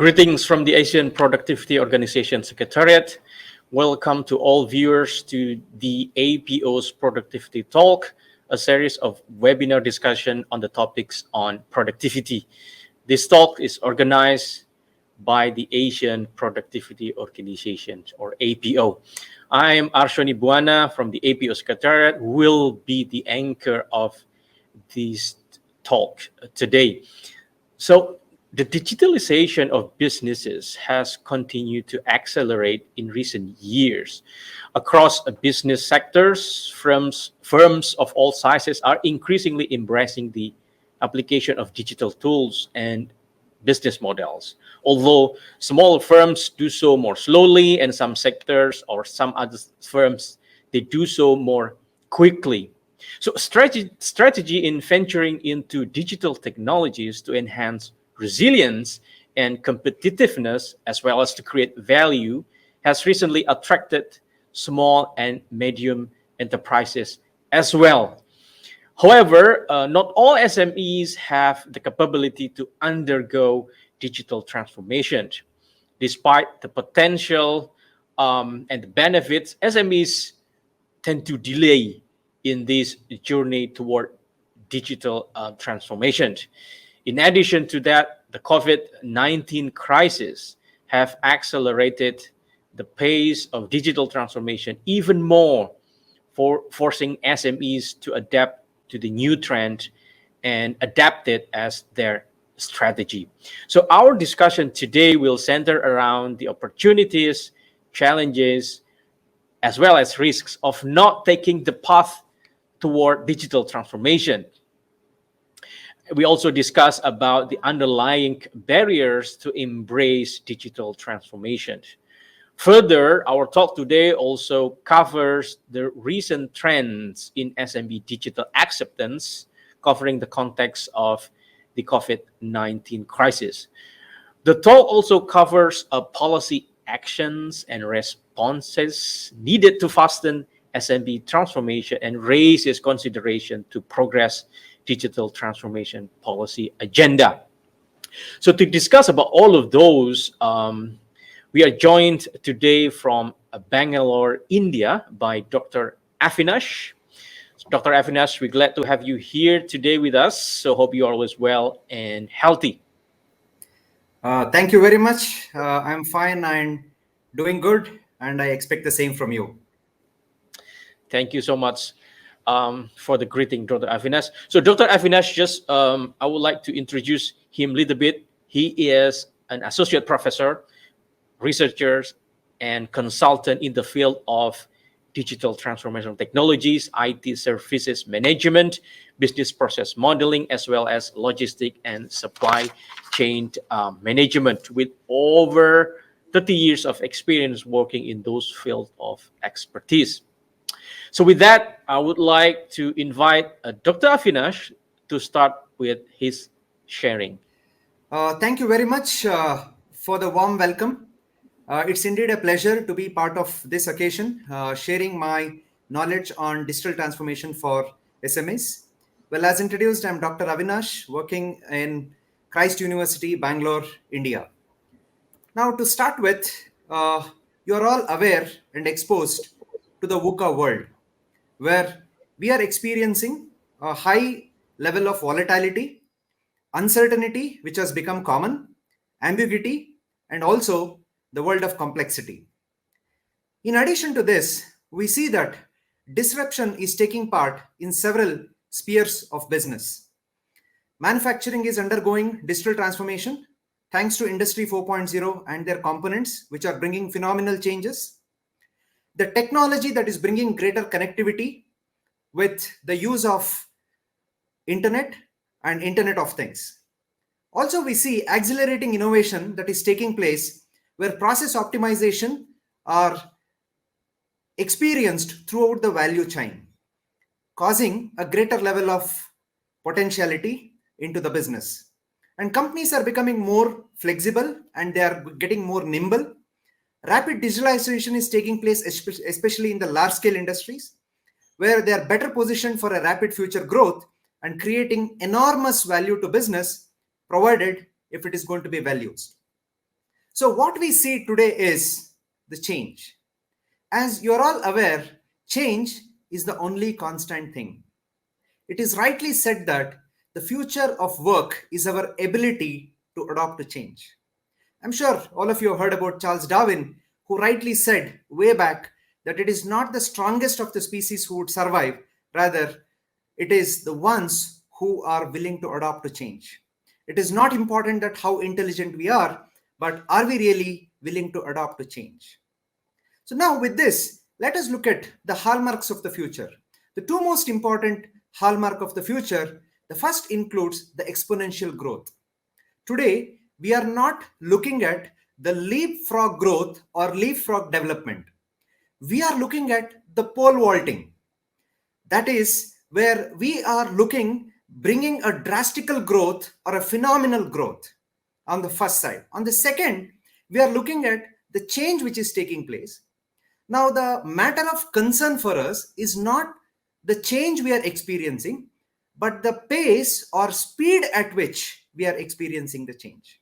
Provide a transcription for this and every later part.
Greetings from the Asian Productivity Organization Secretariat. Welcome to all viewers to the APO's Productivity Talk, a series of webinar discussion on the topics on productivity. This talk is organized by the Asian Productivity Organization, or APO. I am Arshoni Buana from the APO Secretariat, who will be the anchor of this talk today. So, the digitalization of businesses has continued to accelerate in recent years. Across business sectors, firms of all sizes are increasingly embracing the application of digital tools and business models. Although small firms do so more slowly, and some sectors or some other firms, they do so more quickly. So strategy in venturing into digital technologies to enhance resilience and competitiveness, as well as to create value, has recently attracted small and medium enterprises as well. However, not all SMEs have the capability to undergo digital transformation. Despite the potential and the benefits, SMEs tend to delay in this journey toward digital transformation. In addition to that, the COVID-19 crisis have accelerated the pace of digital transformation even more, forcing SMEs to adapt to the new trend and adapt it as their strategy. So our discussion today will center around the opportunities, challenges, as well as risks of not taking the path toward digital transformation. We also discuss about the underlying barriers to embrace digital transformation. Further, our talk today also covers the recent trends in SME digital acceptance, covering the context of the COVID-19 crisis. The talk also covers policy actions and responses needed to fasten SME transformation and raises consideration to progress digital transformation policy agenda. So to discuss about all of those, we are joined today from Bangalore, India by Dr. Avinash. Dr. Avinash, we're glad to have you here today with us. So hope you're always well and healthy. Thank you very much. I'm fine and doing good, and I expect the same from you. Thank you so much for the greeting, Dr. Avinash. So Dr. Avinash, just I would like to introduce him a little bit. He is an associate professor, researcher, and consultant in the field of digital transformation technologies, IT services management, business process modeling, as well as logistic and supply chain management, with over 30 years of experience working in those fields of expertise. So with that, I would like to invite Dr. Avinash to start with his sharing. Thank you very much for the warm welcome. It's indeed a pleasure to be part of this occasion, sharing my knowledge on digital transformation for SMEs. Well, as introduced, I'm Dr. Avinash, working in Christ University, Bangalore, India. Now, to start with, you're all aware and exposed to the VUCA world, where we are experiencing a high level of volatility, uncertainty, which has become common, ambiguity, and also the world of complexity. In addition to this, we see that disruption is taking part in several spheres of business. Manufacturing is undergoing digital transformation thanks to Industry 4.0 and their components, which are bringing phenomenal changes. The technology that is bringing greater connectivity with the use of internet and Internet of Things. Also, we see accelerating innovation that is taking place where process optimization are experienced throughout the value chain, causing a greater level of potentiality into the business. And companies are becoming more flexible and they are getting more nimble. Rapid digitalization is taking place, especially in the large-scale industries, where they are better positioned for a rapid future growth and creating enormous value to business, provided if it is going to be well used. So what we see today is the change. As you're all aware, change is the only constant thing. It is rightly said that the future of work is our ability to adapt to change. I'm sure all of you have heard about Charles Darwin, who rightly said way back that it is not the strongest of the species who would survive, rather, it is the ones who are willing to adapt to change. It is not important that how intelligent we but are we really willing to adapt to change? So now with this, let us look at the hallmarks of the future. The two most important hallmark of the future, the first includes the exponential growth. Today, we are not looking at the leapfrog growth or leapfrog development. We are looking at the pole vaulting. That is where we are bringing a drastical growth or a phenomenal growth on the first side. On the second, we are looking at the change which is taking place. Now, the matter of concern for us is not the change we are experiencing, but the pace or speed at which we are experiencing the change.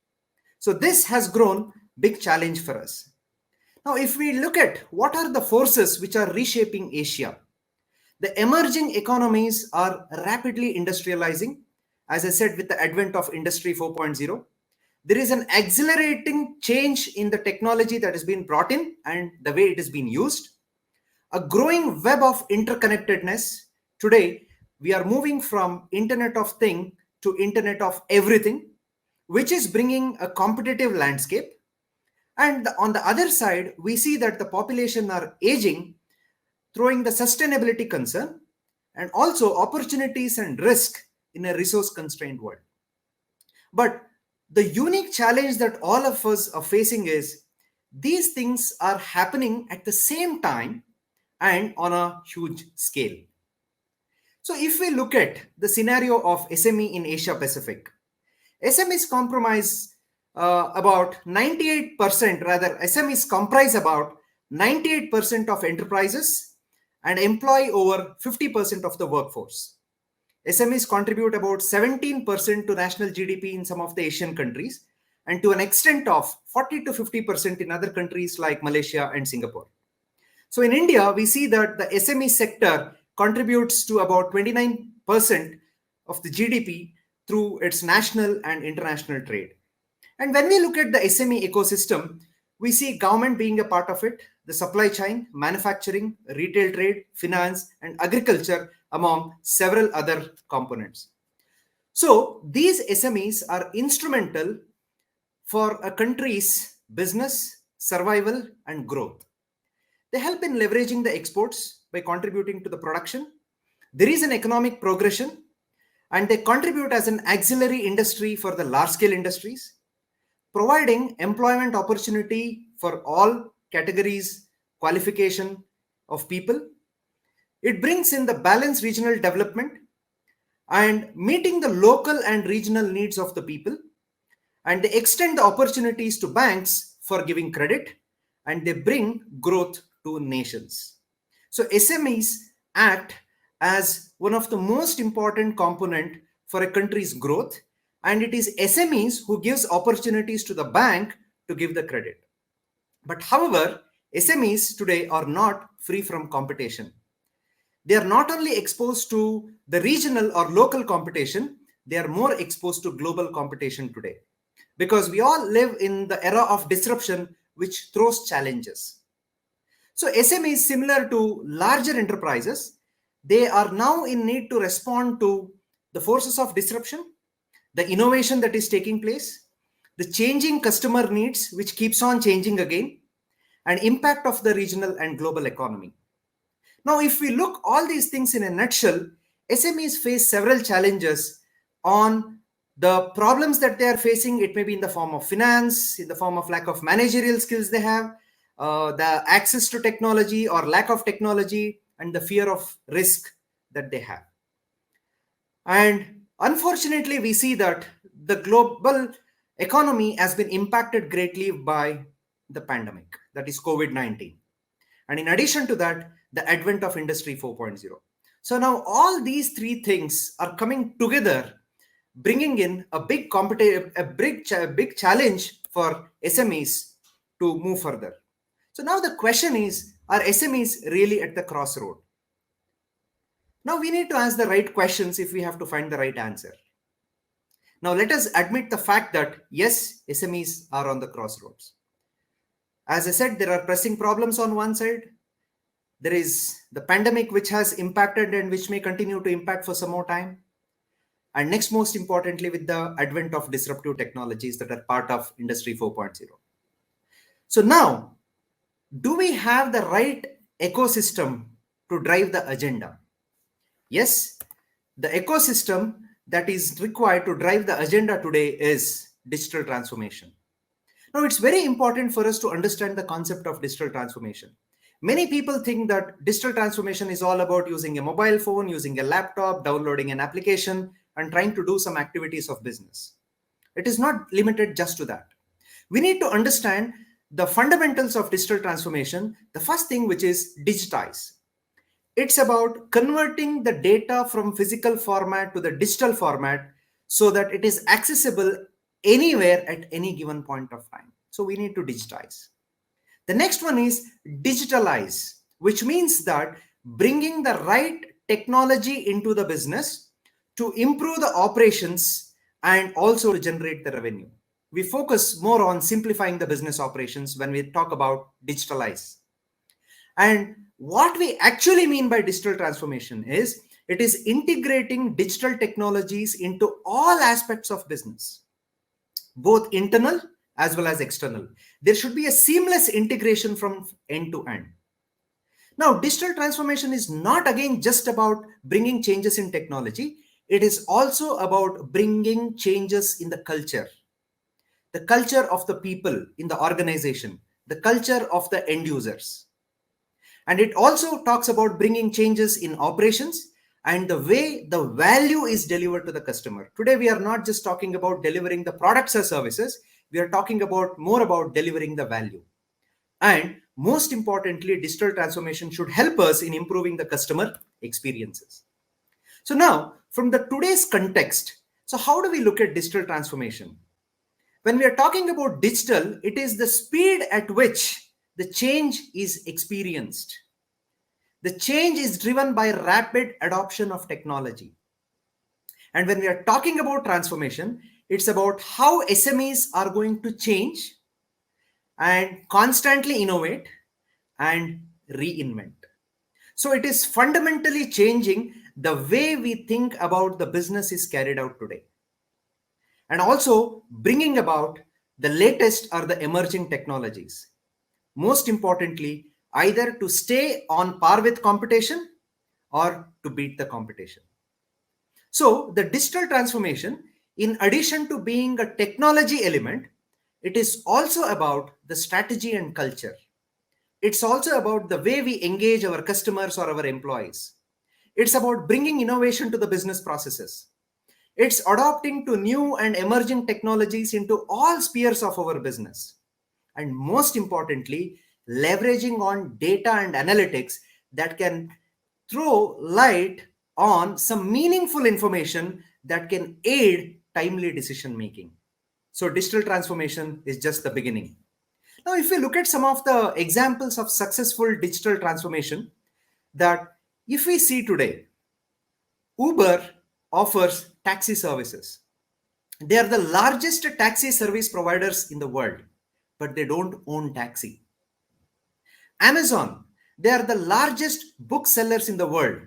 So this has grown big challenge for us. Now, if we look at what are the forces which are reshaping Asia, the emerging economies are rapidly industrializing. As I said, with the advent of Industry 4.0, there is an accelerating change in the technology that has been brought in and the way it is being used. A growing web of interconnectedness. Today, we are moving from Internet of Things to Internet of Everything, which is bringing a competitive landscape. And on the other side, we see that the population are aging, throwing the sustainability concern and also opportunities and risk in a resource constrained world. But the unique challenge that all of us are facing is these things are happening at the same time and on a huge scale. So if we look at the scenario of SME in Asia Pacific, SMEs comprise about 98%, rather SMEs comprise about 98% of enterprises and employ over 50% of the workforce. SMEs contribute about 17% to national GDP in some of the Asian countries and to an extent of 40 to 50% in other countries like Malaysia and Singapore. So in India, we see that the SME sector contributes to about 29% of the GDP through its national and international trade. And when we look at the SME ecosystem, we see government being a part of it, the supply chain, manufacturing, retail trade, finance, and agriculture, among several other components. So these SMEs are instrumental for a country's business, survival, and growth. They help in leveraging the exports by contributing to the production. There is an economic progression, and they contribute as an auxiliary industry for the large-scale industries, providing employment opportunity for all categories, qualification of people. It brings in the balanced regional development and meeting the local and regional needs of the people. And they extend the opportunities to banks for giving credit, and they bring growth to nations. So SMEs act as one of the most important component for a country's growth, and it is SMEs who gives opportunities to the bank to give the credit. But however, SMEs today are not free from competition. They are not only exposed to the regional or local competition, they are more exposed to global competition today. Because we all live in the era of disruption, which throws challenges. So SMEs, similar to larger enterprises, they are now in need to respond to the forces of disruption, the innovation that is taking place, the changing customer needs, which keeps on changing again, and impact of the regional and global economy. Now, if we look all these things in a nutshell, SMEs face several challenges on the problems that they are facing. It may be in the form of finance, in the form of lack of managerial skills they have, the access to technology or lack of technology, and the fear of risk that they have. And unfortunately, we see that the global economy has been impacted greatly by the pandemic, that is COVID-19. And in addition to that, the advent of Industry 4.0. So now all these three things are coming together, bringing in a big challenge for SMEs to move further. So now the question is, are SMEs really at the crossroad? Now we need to ask the right questions if we have to find the right answer. Now let us admit the fact that yes, SMEs are on the crossroads. As I said, there are pressing problems on one side. There is the pandemic which has impacted and which may continue to impact for some more time. And next, most importantly, with the advent of disruptive technologies that are part of Industry 4.0. So now, do we have the right ecosystem to drive the agenda? Yes, the ecosystem that is required to drive the agenda today is digital transformation. Now, it's very important for us to understand the concept of digital transformation. Many people think that digital transformation is all about using a mobile phone, using a laptop, downloading an application, and trying to do some activities of business. It is not limited just to that. We need to understand the fundamentals of digital transformation. The first thing, which is digitize. It's about converting the data from physical format to the digital format so that it is accessible anywhere at any given point of time. So we need to digitize. The next one is digitalize, which means that bringing the right technology into the business to improve the operations and also to generate the revenue. We focus more on simplifying the business operations when we talk about digitalize. And what we actually mean by digital transformation is it is integrating digital technologies into all aspects of business, both internal as well as external. There should be a seamless integration from end to end. Now, digital transformation is not again just about bringing changes in technology. It is also about bringing changes in the culture of the people in the organization, the culture of the end users. And it also talks about bringing changes in operations and the way the value is delivered to the customer. Today, we are not just talking about delivering the products or services. We are talking about more about delivering the value. And most importantly, digital transformation should help us in improving the customer experiences. So now, from the today's context, so how do we look at digital transformation? When we are talking about digital, it is the speed at which the change is experienced. The change is driven by rapid adoption of technology. And when we are talking about transformation, it's about how SMEs are going to change and constantly innovate and reinvent. So it is fundamentally changing the way we think about the business is carried out today. And also bringing about the latest or the emerging technologies. Most importantly, either to stay on par with competition or to beat the competition. So the digital transformation, in addition to being a technology element, it is also about the strategy and culture. It's also about the way we engage our customers or our employees. It's about bringing innovation to the business processes. It's adopting to new and emerging technologies into all spheres of our business. And most importantly, leveraging on data and analytics that can throw light on some meaningful information that can aid timely decision making. So digital transformation is just the beginning. Now, if we look at some of the examples of successful digital transformation, that if we see today, Uber offers taxi services. They are the largest taxi service providers in the world, but they don't own taxi. Amazon, they are the largest booksellers in the world.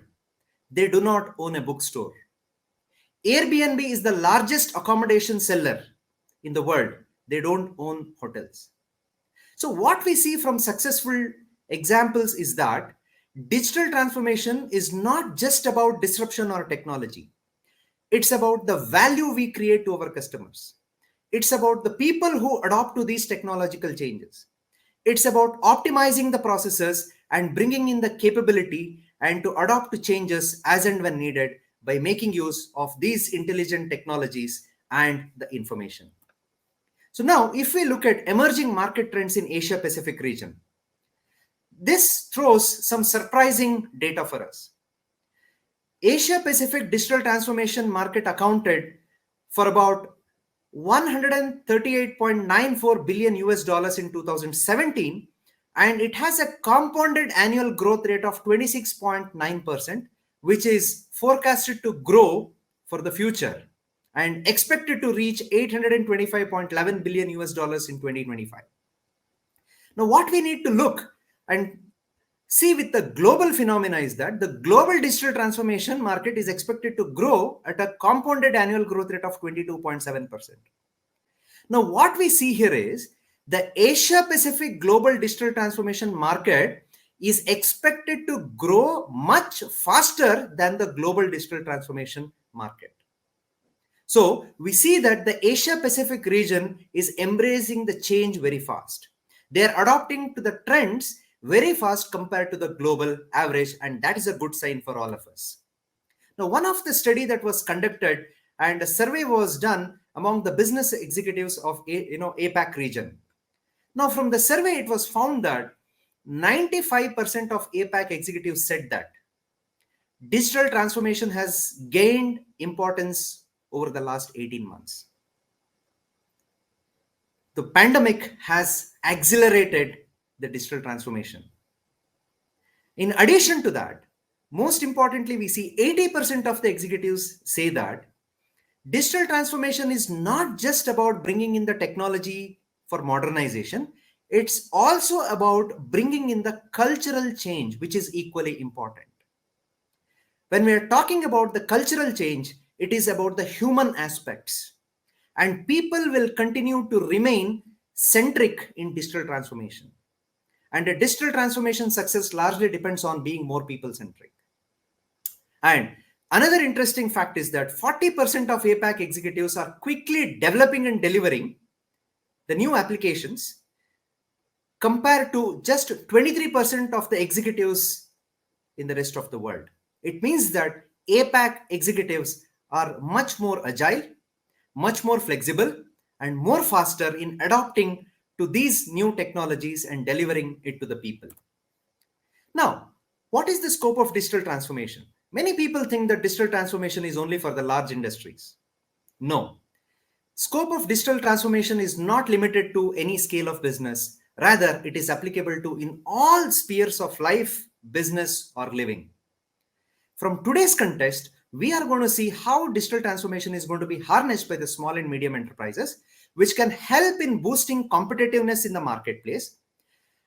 They do not own a bookstore. Airbnb is the largest accommodation seller in the world. They don't own hotels. So what we see from successful examples is that digital transformation is not just about disruption or technology. It's about the value we create to our customers. It's about the people who adopt to these technological changes. It's about optimizing the processes and bringing in the capability and to adopt to changes as and when needed by making use of these intelligent technologies and the information. So now, if we look at emerging market trends in Asia Pacific region, this throws some surprising data for us. Asia Pacific digital transformation market accounted for about $138.94 billion US in 2017, and it has a compounded annual growth rate of 26.9%, which is forecasted to grow for the future and expected to reach $825.11 billion US in 2025. Now, what we need to look and see with the global phenomena is that the global digital transformation market is expected to grow at a compounded annual growth rate of 22.7%. Now, what we see here is the Asia Pacific global digital transformation market is expected to grow much faster than the global digital transformation market. So we see that the Asia Pacific region is embracing the change very fast. They are adopting to the trends very fast compared to the global average, and that is a good sign for all of us. Now, one of the study that was conducted and a survey was done among the business executives of APAC region. Now, from the survey, it was found that 95% of APAC executives said that digital transformation has gained importance over the last 18 months. The pandemic has accelerated the digital transformation. In addition to that, most importantly, we see 80% of the executives say that digital transformation is not just about bringing in the technology for modernization. It's also about bringing in the cultural change, which is equally important. When we are talking about the cultural change, it is about the human aspects. And people will continue to remain centric in digital transformation. And a digital transformation success largely depends on being more people-centric. And another interesting fact is that 40% of APAC executives are quickly developing and delivering the new applications compared to just 23% of the executives in the rest of the world. It means that APAC executives are much more agile, much more flexible, and more faster in adopting to these new technologies and delivering it to the people. Now, what is the scope of digital transformation? Many people think that digital transformation is only for the large industries. No. Scope of digital transformation is not limited to any scale of business. Rather, it is applicable to in all spheres of life, business, or living. From today's context, we are going to see how digital transformation is going to be harnessed by the small and medium enterprises, which can help in boosting competitiveness in the marketplace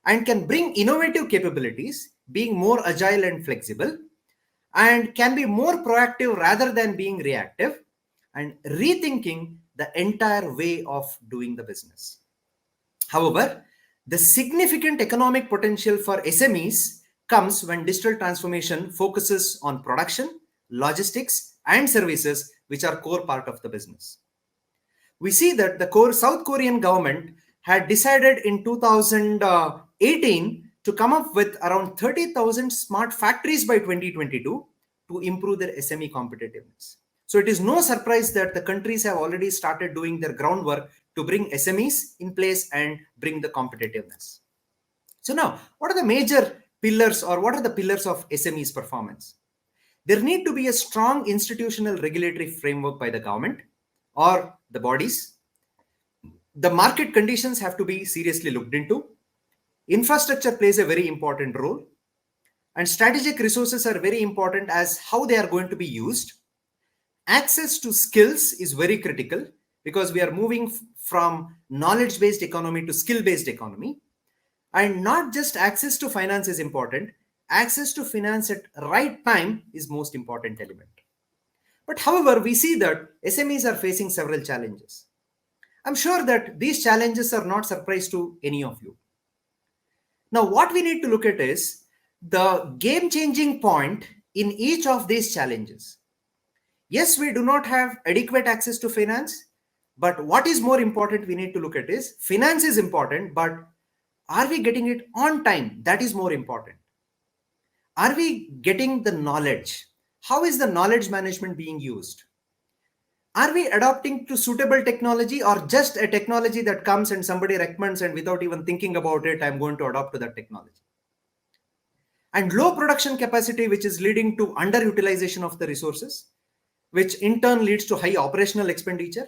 and can bring innovative capabilities, being more agile and flexible, and can be more proactive rather than being reactive, and rethinking the entire way of doing the business. However, the significant economic potential for SMEs comes when digital transformation focuses on production, logistics, and services, which are core part of the business. We see that the South Korean government had decided in 2018 to come up with around 30,000 smart factories by 2022 to improve their SME competitiveness. So it is no surprise that the countries have already started doing their groundwork to bring SMEs in place and bring the competitiveness. So now, what are the major pillars or what are the pillars of SMEs performance? There need to be a strong institutional regulatory framework by the government or the bodies. The market conditions have to be seriously looked into. Infrastructure plays a very important role. And strategic resources are very important as how they are going to be used. Access to skills is very critical because we are moving from knowledge-based economy to skill-based economy. And not just access to finance is important. Access to finance at right time is most important element. But however, we see that SMEs are facing several challenges. I'm sure that these challenges are not surprise to any of you. Now, what we need to look at is the game-changing point in each of these challenges. Yes, we do not have adequate access to finance, but what is more important we need to look at is finance is important, but are we getting it on time? That is more important. Are we getting the knowledge? How is the knowledge management being used? Are we adopting to suitable technology or just a technology that comes and somebody recommends and without even thinking about it, I'm going to adopt to that technology? And low production capacity, which is leading to underutilization of the resources, which in turn leads to high operational expenditure.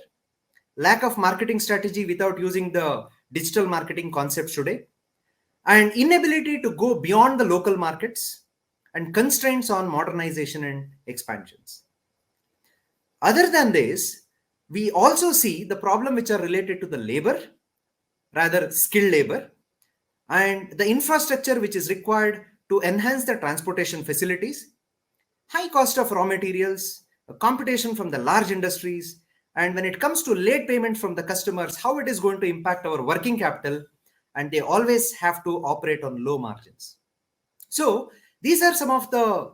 lack of marketing strategy without using the digital marketing concepts today, and inability to go beyond the local markets, and constraints on modernization and expansions. Other than this, we also see the problem which are related to the labor, rather skilled labor, and the infrastructure which is required to enhance the transportation facilities, high cost of raw materials, a competition from the large industries, and when it comes to late payment from the customers, how it is going to impact our working capital, and they always have to operate on low margins. So these are some of the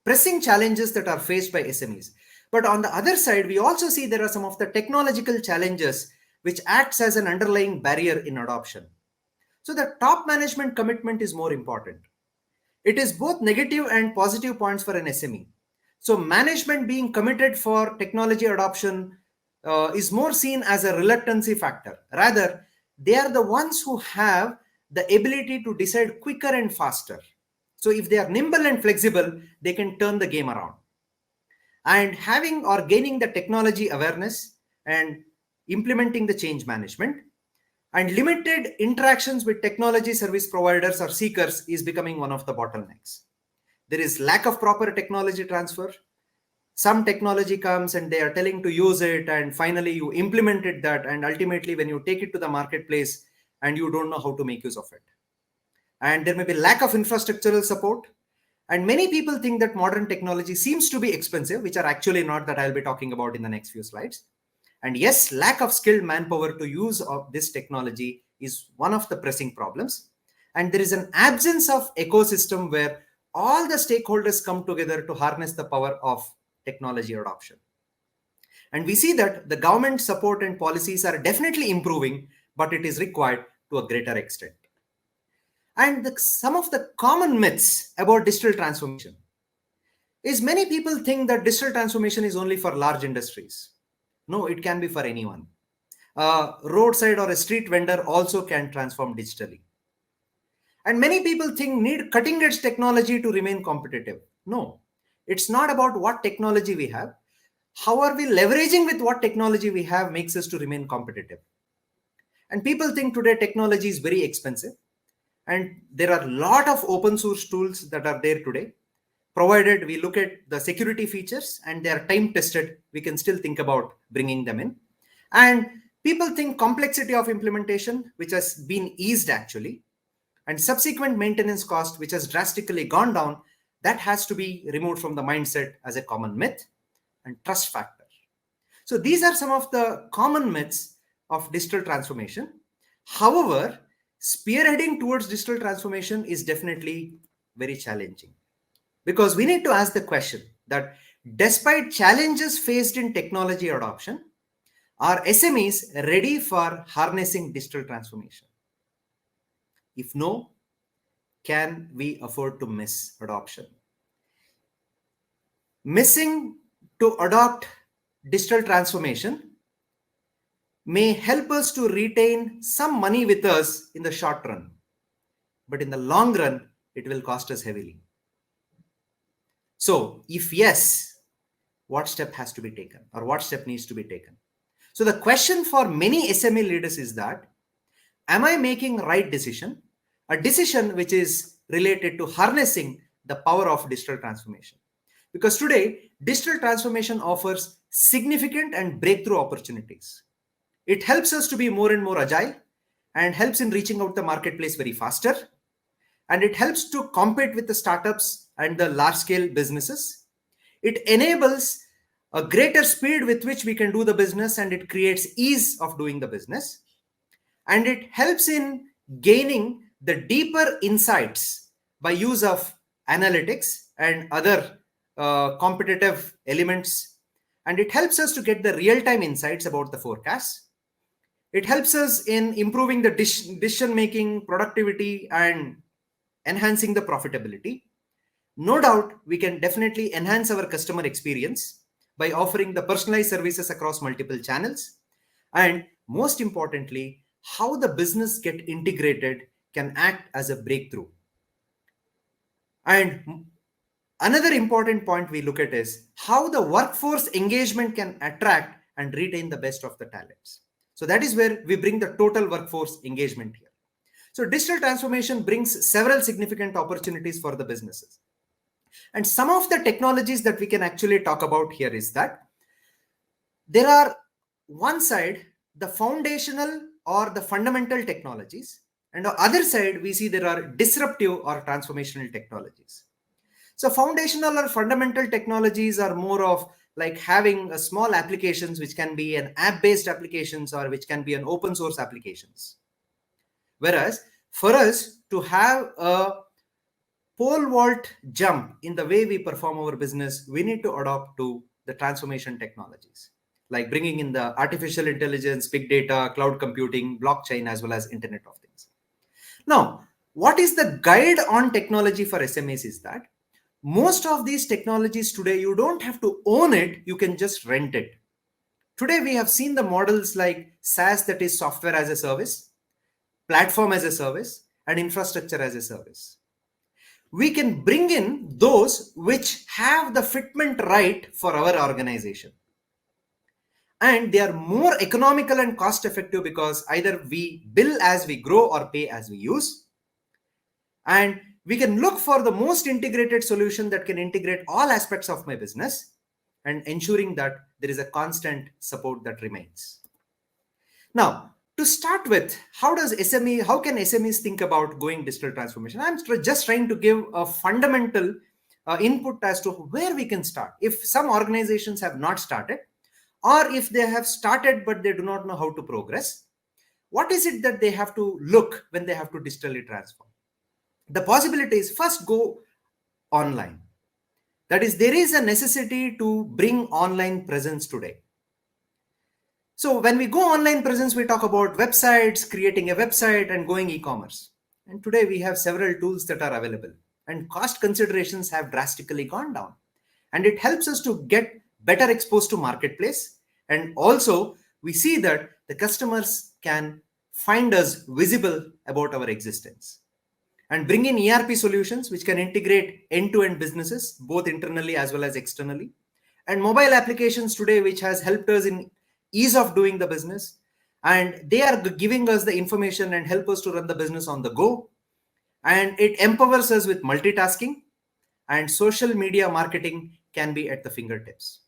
pressing challenges that are faced by SMEs. But on the other side, we also see there are some of the technological challenges which acts as an underlying barrier in adoption. So the top management commitment is more important. It is both negative and positive points for an SME. So management being committed for technology adoption is more seen as a reluctancy factor. Rather, they are the ones who have the ability to decide quicker and faster. So if they are nimble and flexible, they can turn the game around. And having or gaining the technology awareness and implementing the change management and limited interactions with technology service providers or seekers is becoming one of the bottlenecks. There is lack of proper technology transfer. Some technology comes and they are telling to use it, and finally you implemented that, and ultimately when you take it to the marketplace and you don't know how to make use of it. And there may be lack of infrastructural support. And many people think that modern technology seems to be expensive, which are actually not, that I'll be talking about in the next few slides. And yes, lack of skilled manpower to use of this technology is one of the pressing problems. And there is an absence of ecosystem where all the stakeholders come together to harness the power of technology adoption. And we see that the government support and policies are definitely improving, but it is required to a greater extent. And some of the common myths about digital transformation is many people think that digital transformation is only for large industries. No, it can be for anyone. A roadside or a street vendor also can transform digitally. And many people think need cutting edge technology to remain competitive. No, it's not about what technology we have. How are we leveraging with what technology we have makes us to remain competitive. And people think today technology is very expensive. And there are a lot of open source tools that are there today. Provided we look at the security features and they are time tested, we can still think about bringing them in. And people think complexity of implementation, which has been eased actually, and subsequent maintenance cost, which has drastically gone down, that has to be removed from the mindset as a common myth, and trust factor. So these are some of the common myths of digital transformation. However, spearheading towards digital transformation is definitely very challenging, because we need to ask the question that despite challenges faced in technology adoption, are SMEs ready for harnessing digital transformation? If no, can we afford to miss adoption? Missing to adopt digital transformation may help us to retain some money with us in the short run, but in the long run, it will cost us heavily. So if yes, what step has to be taken, or what step needs to be taken? So the question for many SME leaders is that, am I making right decision? A decision which is related to harnessing the power of digital transformation. Because today, digital transformation offers significant and breakthrough opportunities. It helps us to be more and more agile, and helps in reaching out the marketplace very faster. And it helps to compete with the startups and the large scale businesses. It enables a greater speed with which we can do the business, and it creates ease of doing the business. And it helps in gaining the deeper insights by use of analytics and other competitive elements. And it helps us to get the real-time insights about the forecasts. It helps us in improving the decision making, productivity, and enhancing the profitability. No doubt, we can definitely enhance our customer experience by offering the personalized services across multiple channels. And most importantly, how the business get integrated can act as a breakthrough. And another important point we look at is how the workforce engagement can attract and retain the best of the talents. So that is where we bring the total workforce engagement here. So digital transformation brings several significant opportunities for the businesses. And some of the technologies that we can actually talk about here is that there are one side, the foundational or the fundamental technologies, and on the other side, we see there are disruptive or transformational technologies. So foundational or fundamental technologies are more of like having a small applications, which can be an app-based applications or which can be an open source applications. Whereas for us to have a pole vault jump in the way we perform our business, we need to adopt to the transformation technologies, like bringing in the artificial intelligence, big data, cloud computing, blockchain, as well as Internet of Things. Now, what is the guide on technology for SMEs is that most of these technologies today, you don't have to own it, you can just rent it. Today, we have seen the models like SaaS, that is software as a service, platform as a service, and infrastructure as a service. We can bring in those which have the fitment right for our organization. And they are more economical and cost effective because either we bill as we grow or pay as we use. And we can look for the most integrated solution that can integrate all aspects of my business and ensuring that there is a constant support that remains. Now, to start with, how can SMEs think about going digital transformation? I'm just trying to give a fundamental input as to where we can start. If some organizations have not started, or if they have started but they do not know how to progress, what is it that they have to look when they have to digitally transform? The possibility is first go online. That is, there is a necessity to bring online presence today. So when we go online presence, we talk about websites, creating a website and going e-commerce. And today we have several tools that are available and cost considerations have drastically gone down. And it helps us to get better exposed to marketplace. And also we see that the customers can find us visible about our existence. And bring in ERP solutions which can integrate end-to-end businesses, both internally as well as externally. And mobile applications today, which has helped us in ease of doing the business. And they are giving us the information and help us to run the business on the go. And it empowers us with multitasking, and social media marketing can be at the fingertips.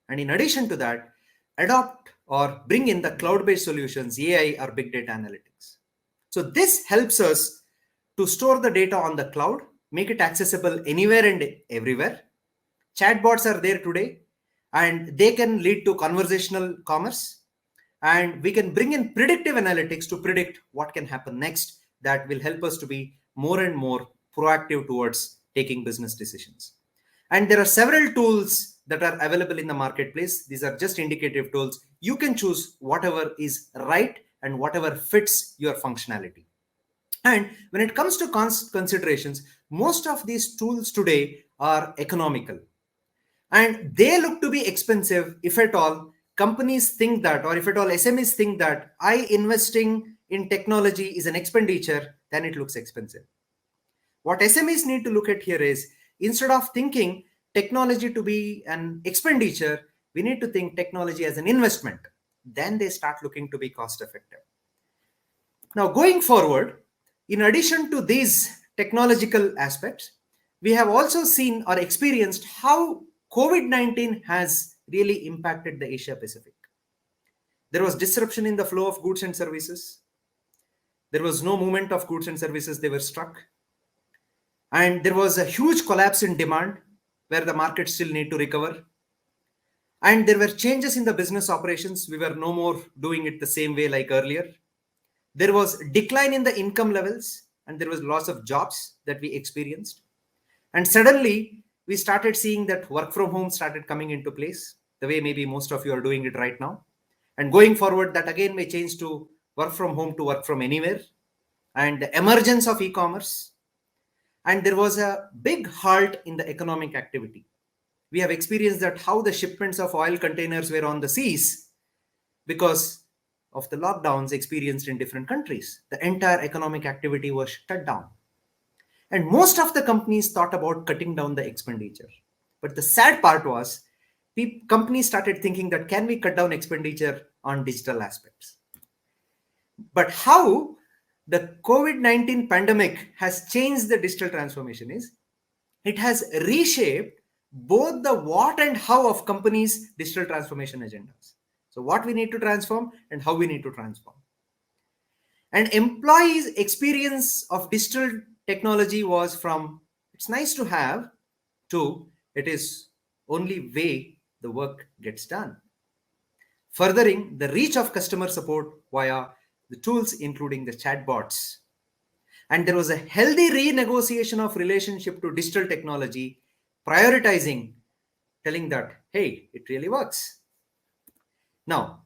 And in addition to that, adopt or bring in the cloud-based solutions, AI or big data analytics. So this helps us to store the data on the cloud, make it accessible anywhere and everywhere. Chatbots are there today, and they can lead to conversational commerce. And we can bring in predictive analytics to predict what can happen next. That will help us to be more and more proactive towards taking business decisions. And there are several tools that are available in the marketplace. These are just indicative tools. You can choose whatever is right and whatever fits your functionality. And when it comes to considerations, most of these tools today are economical. And they look to be expensive if at all companies think that, or if at all SMEs think that investing in technology is an expenditure, then it looks expensive. What SMEs need to look at here is, instead of thinking technology to be an expenditure, we need to think technology as an investment. Then they start looking to be cost effective. Now, going forward, in addition to these technological aspects, we have also seen or experienced how COVID-19 has really impacted the Asia Pacific. There was disruption in the flow of goods and services. There was no movement of goods and services, they were stuck. And there was a huge collapse in demand where the market still need to recover. And there were changes in the business operations. We were no more doing it the same way like earlier. There was decline in the income levels, and there was loss of jobs that we experienced. And suddenly we started seeing that work from home started coming into place, the way maybe most of you are doing it right now. And going forward, that again may change to work from home to work from anywhere, and the emergence of e-commerce. And there was a big halt in the economic activity. We have experienced that how the shipments of oil containers were on the seas because of the lockdowns experienced in different countries. The entire economic activity was shut down. And most of the companies thought about cutting down the expenditure. But the sad part was, companies started thinking that can we cut down expenditure on digital aspects? But how the COVID-19 pandemic has changed the digital transformation is it has reshaped both the what and how of companies' digital transformation agendas. So what we need to transform and how we need to transform. And employees' experience of digital technology was from it's nice to have to it is only way the work gets done. Furthering the reach of customer support via the tools including the chatbots. And there was a healthy renegotiation of relationship to digital technology, prioritizing, telling that, hey, it really works. Now,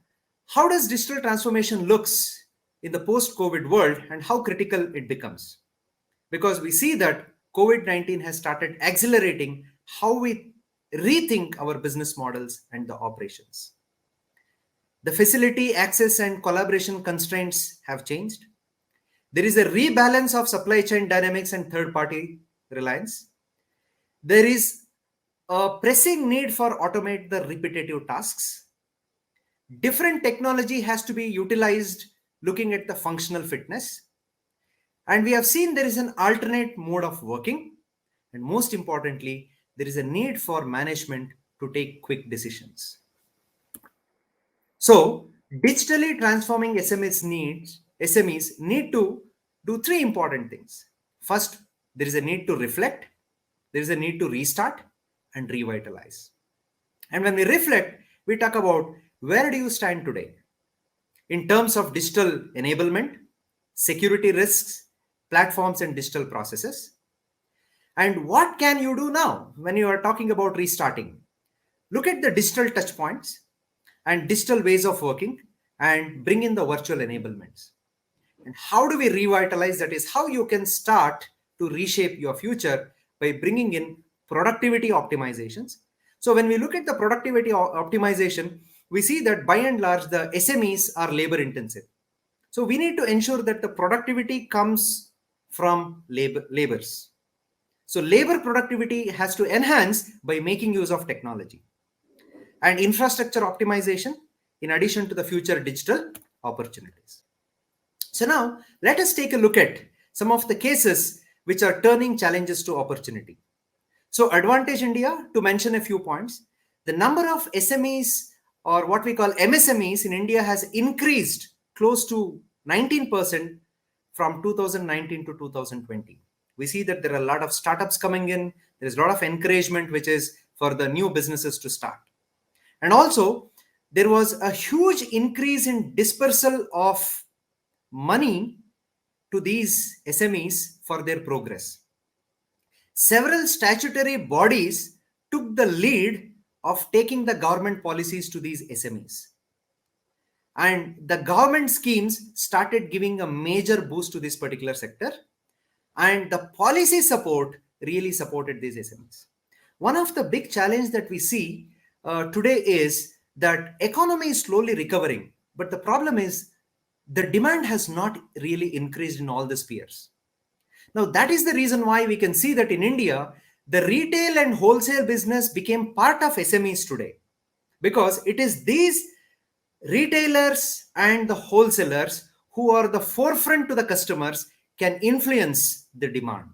how does digital transformation looks in the post-COVID world and how critical it becomes? Because we see that COVID-19 has started accelerating how we rethink our business models and the operations. The facility access and collaboration constraints have changed. There is a rebalance of supply chain dynamics and third-party reliance. There is a pressing need for automate the repetitive tasks. Different technology has to be utilized looking at the functional fitness. And we have seen there is an alternate mode of working. And most importantly, there is a need for management to take quick decisions. So, digitally transforming SMEs need to do three important things. First, there is a need to reflect, there is a need to restart and revitalize. And when we reflect, we talk about where do you stand today in terms of digital enablement, security risks, platforms, and digital processes. And what can you do now when you are talking about restarting? Look at the digital touch points and digital ways of working and bring in the virtual enablements. And how do we revitalize? That is how you can start to reshape your future by bringing in productivity optimizations. So when we look at the productivity optimization, we see that by and large, the SMEs are labor intensive. So we need to ensure that the productivity comes from labors. So labor productivity has to enhance by making use of technology and infrastructure optimization in addition to the future digital opportunities. So now let us take a look at some of the cases which are turning challenges to opportunity. So Advantage India, to mention a few points, the number of SMEs or what we call MSMEs in India has increased close to 19% from 2019 to 2020. We see that there are a lot of startups coming in. There is a lot of encouragement which is for the new businesses to start. And also, there was a huge increase in dispersal of money to these SMEs for their progress. Several statutory bodies took the lead of taking the government policies to these SMEs. And the government schemes started giving a major boost to this particular sector. And the policy support really supported these SMEs. One of the big challenges that we see today is that economy is slowly recovering. But the problem is the demand has not really increased in all the spheres. Now, that is the reason why we can see that in India, the retail and wholesale business became part of SMEs today. Because it is these retailers and the wholesalers who are the forefront to the customers can influence the demand.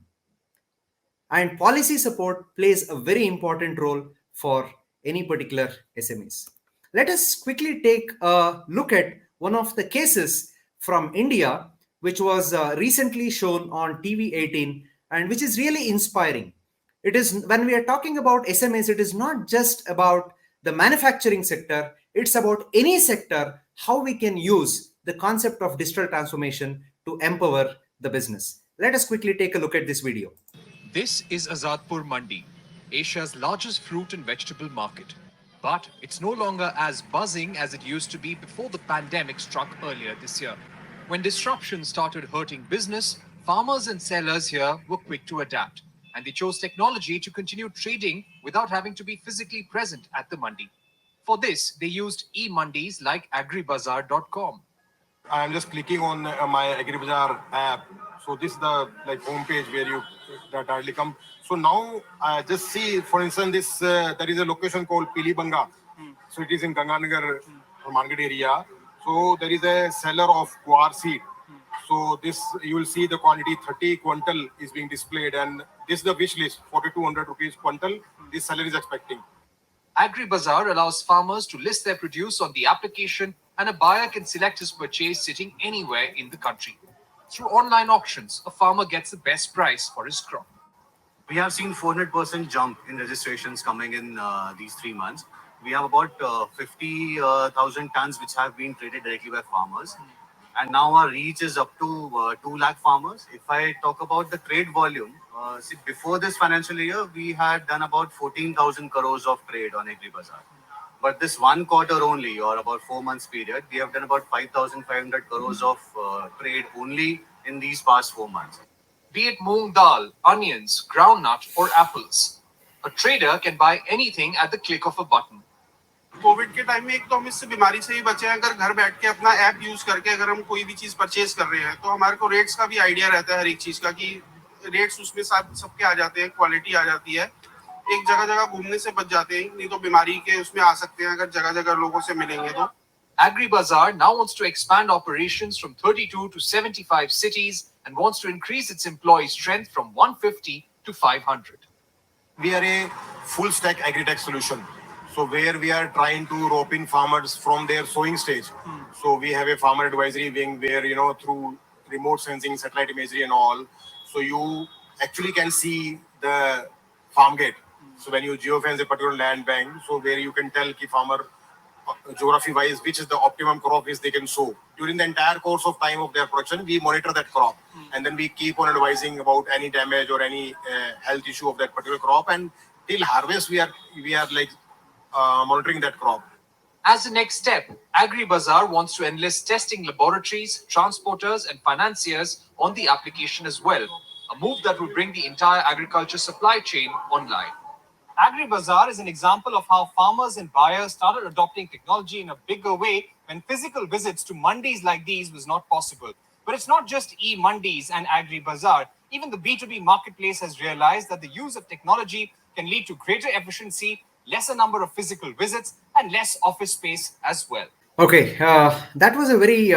And policy support plays a very important role for any particular SMEs. Let us quickly take a look at one of the cases from India, which was recently shown on TV 18 and which is really inspiring. It is when we are talking about SMEs, it is not just about the manufacturing sector, it's about any sector, how we can use the concept of digital transformation to empower the business. Let us quickly take a look at this video. This is Azadpur Mandi, Asia's largest fruit and vegetable market. But it's no longer as buzzing as it used to be before the pandemic struck earlier this year. When disruptions started hurting business, farmers and sellers here were quick to adapt, and they chose technology to continue trading without having to be physically present at the mandi. For this, they used e-mandis like agribazar.com. I'm just clicking on my AgriBazaar app. So this is the homepage where you directly come. So now just see, for instance, this there is a location called Pilibanga. So it is in Ganganagar market area. So there is a seller of guar seed. So this, you will see the quantity 30 quintal is being displayed, and this is the wish list, 4,200 rupees quintal. This seller is expecting. AgriBazaar allows farmers to list their produce on the application, and a buyer can select his purchase sitting anywhere in the country. Through online auctions, a farmer gets the best price for his crop. We have seen 400% jump in registrations coming in these 3 months. We have about 50,000 tons which have been traded directly by farmers. And now our reach is up to 2 lakh farmers. If I talk about the trade volume, see, before this financial year, we had done about 14,000 crores of trade on AgriBazaar. But this 1 quarter only, or about 4 months period, we have done about 5,500 crores of trade only in these past 4 months. Be it moong dal, onions, groundnut, or apples, a trader can buy anything at the click of a button. Covid के time में एक तो हम इससे बीमारी से ही बचे हैं। अगर घर बैठ के अपना ऐप यूज करके अगर हम कोई भी चीज परचेज कर रहे हैं तो हमारे को रेट्स का भी आइडिया रहता है हर एक चीज का, कि रेट्स उसमें सबके आ जाते हैं, क्वालिटी आ जाती है। एक जगह जगह घूमने से बच जाते हैं, नहीं तो बीमारी के उसमें आ सकते हैं अगर जगह जगह लोगों से मिलेंगे तो। AgriBazaar now wants to expand operations from 32 to 75 cities and wants to increase its employee strength from 150 to 500. We are a full stack Agritech solution. So where we are trying to rope in farmers from their sowing stage. So we have a farmer advisory wing where, through remote sensing, satellite imagery and all, so you actually can see the farm gate. So when you geofence a particular land bank, so where you can tell ki farmer geography wise which is the optimum crop which they can sow. During the entire course of time of their production, we monitor that crop and then we keep on advising about any damage or any health issue of that particular crop, and till harvest we are like monitoring that crop. As the next step, AgriBazaar wants to enlist testing laboratories, transporters, and financiers on the application as well, a move that will bring the entire agriculture supply chain online. AgriBazaar is an example of how farmers and buyers started adopting technology in a bigger way when physical visits to mandis like these was not possible. But it's not just e-mandis and AgriBazaar. Even the B2B marketplace has realized that the use of technology can lead to greater efficiency, lesser number of physical visits, and less office space as well. Okay, that was a very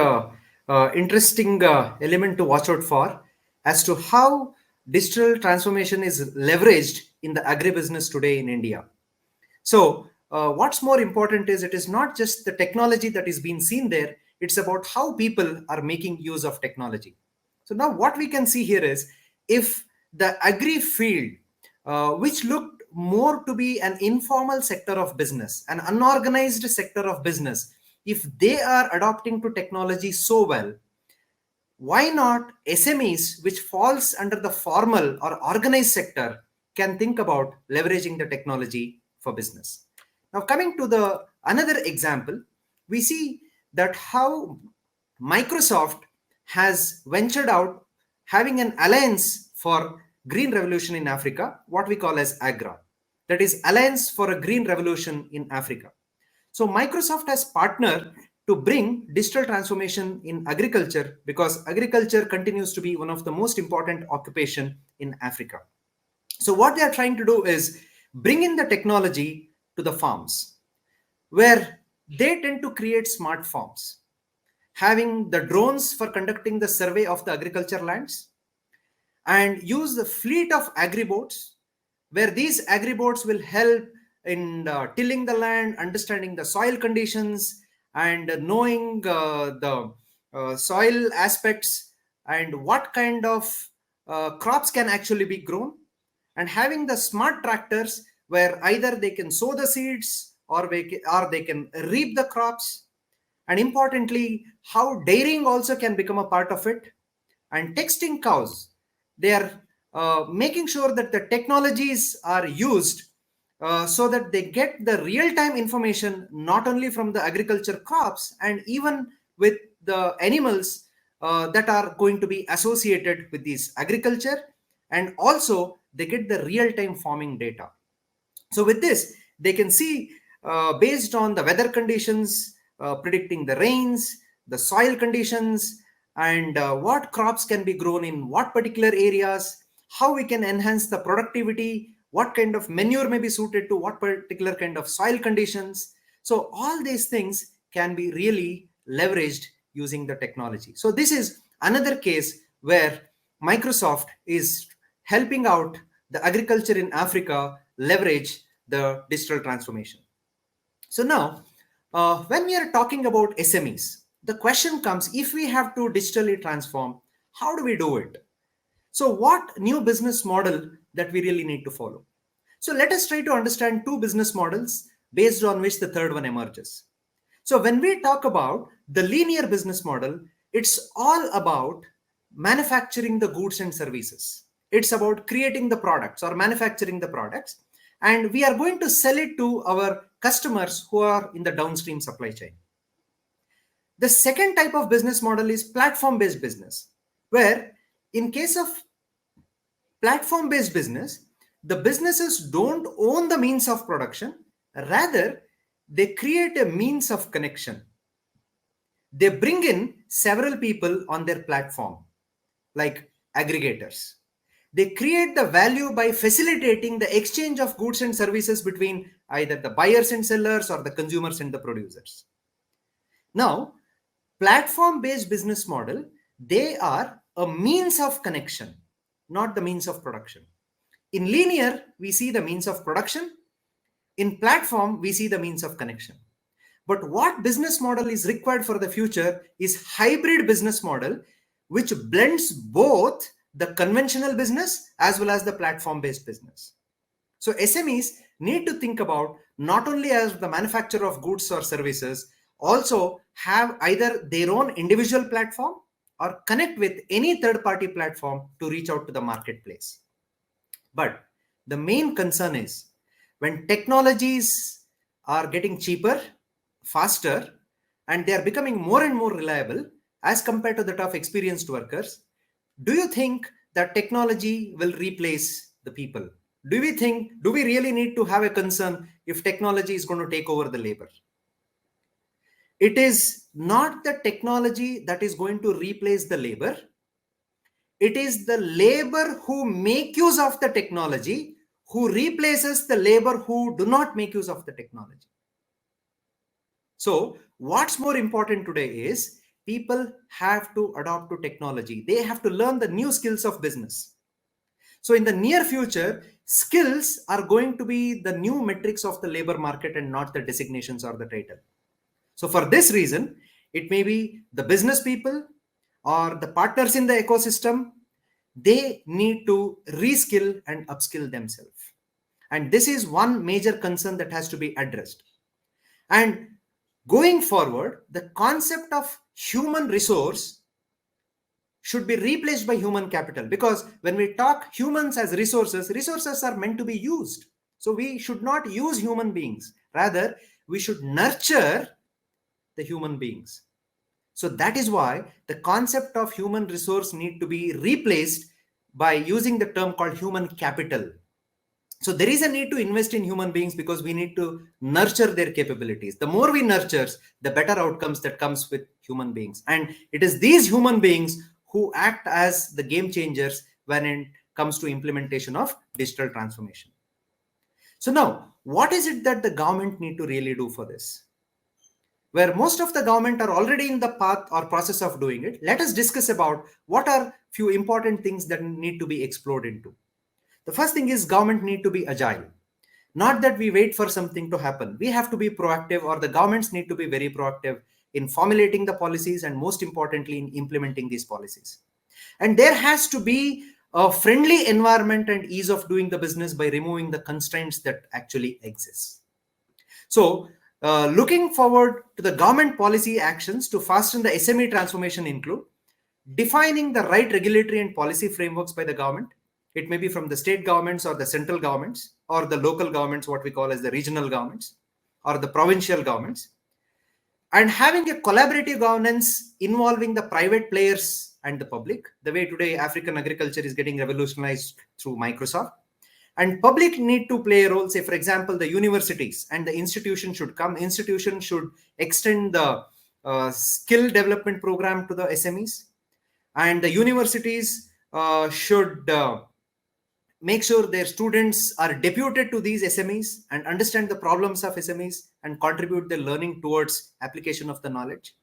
interesting element to watch out for as to how digital transformation is leveraged in the agribusiness today in India. So what's more important is it is not just the technology that is being seen there, it's about how people are making use of technology. So now what we can see here is if the agri field, which looked more to be an informal sector of business, an unorganized sector of business, if they are adopting to technology so well, why not SMEs, which falls under the formal or organized sector, can think about leveraging the technology for business. Now coming to the another example, we see that how Microsoft has ventured out having an alliance for green revolution in Africa, what we call as AGRA, that is Alliance for a Green Revolution in Africa. So Microsoft has partnered to bring digital transformation in agriculture because agriculture continues to be one of the most important occupation in Africa. So what they are trying to do is bring in the technology to the farms where they tend to create smart farms, having the drones for conducting the survey of the agriculture lands, and use the fleet of agri-boats where these agri-boats will help in tilling the land, understanding the soil conditions, and knowing the soil aspects and what kind of crops can actually be grown, and having the smart tractors where either they can sow the seeds or they can reap the crops, and importantly how dairying also can become a part of it, and texting cows. They are making sure that the technologies are used so that they get the real-time information not only from the agriculture crops and even with the animals that are going to be associated with this agriculture, and also they get the real-time farming data. So with this, they can see based on the weather conditions, predicting the rains, the soil conditions, and what crops can be grown in what particular areas, how we can enhance the productivity, what kind of manure may be suited to what particular kind of soil conditions. So all these things can be really leveraged using the technology. So this is another case where Microsoft is helping out the agriculture in Africa leverage the digital transformation. So now, when we are talking about SMEs, the question comes, if we have to digitally transform, how do we do it? So what new business model that we really need to follow? So let us try to understand two business models based on which the third one emerges. So when we talk about the linear business model, it's all about manufacturing the goods and services. It's about creating the products or manufacturing the products, and we are going to sell it to our customers who are in the downstream supply chain. The second type of business model is platform-based business, where in case of platform-based business, the businesses don't own the means of production, rather they create a means of connection. They bring in several people on their platform, like aggregators. They create the value by facilitating the exchange of goods and services between either the buyers and sellers or the consumers and the producers. Now, platform-based business model, they are a means of connection, not the means of production. In linear, we see the means of production. In platform, we see the means of connection. But what business model is required for the future is hybrid business model, which blends both the conventional business as well as the platform-based business. So SMEs need to think about not only as the manufacturer of goods or services, also have either their own individual platform or connect with any third-party platform to reach out to the marketplace. But the main concern is when technologies are getting cheaper, faster, and they are becoming more and more reliable as compared to that of experienced workers, do you think that technology will replace the people? Do we really need to have a concern if technology is going to take over the labor? It is not the technology that is going to replace the labor. It is the labor who make use of the technology who replaces the labor who do not make use of the technology. So what's more important today is people have to adopt to technology. They have to learn the new skills of business. So in the near future, skills are going to be the new metrics of the labor market and not the designations or the title. So for this reason, it may be the business people or the partners in the ecosystem, they need to reskill and upskill themselves. And this is one major concern that has to be addressed. And going forward, the concept of human resource should be replaced by human capital, because when we talk humans as resources, resources are meant to be used. So we should not use human beings. Rather, we should nurture the human beings. So that is why the concept of human resource need to be replaced by using the term called human capital. So there is a need to invest in human beings because we need to nurture their capabilities. The more we nurture, the better outcomes that comes with human beings. And it is these human beings who act as the game changers when it comes to implementation of digital transformation. So now, what is it that the government need to really do for this? Where most of the government are already in the path or process of doing it, let us discuss about what are few important things that need to be explored into. The first thing is government need to be agile. Not that we wait for something to happen. We have to be proactive, or the governments need to be very proactive in formulating the policies and most importantly in implementing these policies. And there has to be a friendly environment and ease of doing the business by removing the constraints that actually exist. So looking forward to the government policy actions to fasten the SME transformation include defining the right regulatory and policy frameworks by the government. It may be from the state governments or the central governments or the local governments, what we call as the regional governments or the provincial governments, and having a collaborative governance involving the private players and the public, the way today African agriculture is getting revolutionized through Microsoft. And public need to play a role. Say, for example, the universities and the institution should come. Institution should extend the skill development program to the SMEs. And the universities should make sure their students are deputed to these SMEs and understand the problems of SMEs and contribute their learning towards application of the knowledge,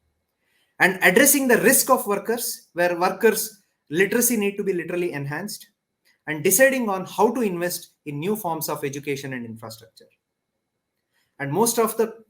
and addressing the risk of workers, where workers literacy need to be literally enhanced, and deciding on how to invest in new forms of education and infrastructure. And most of the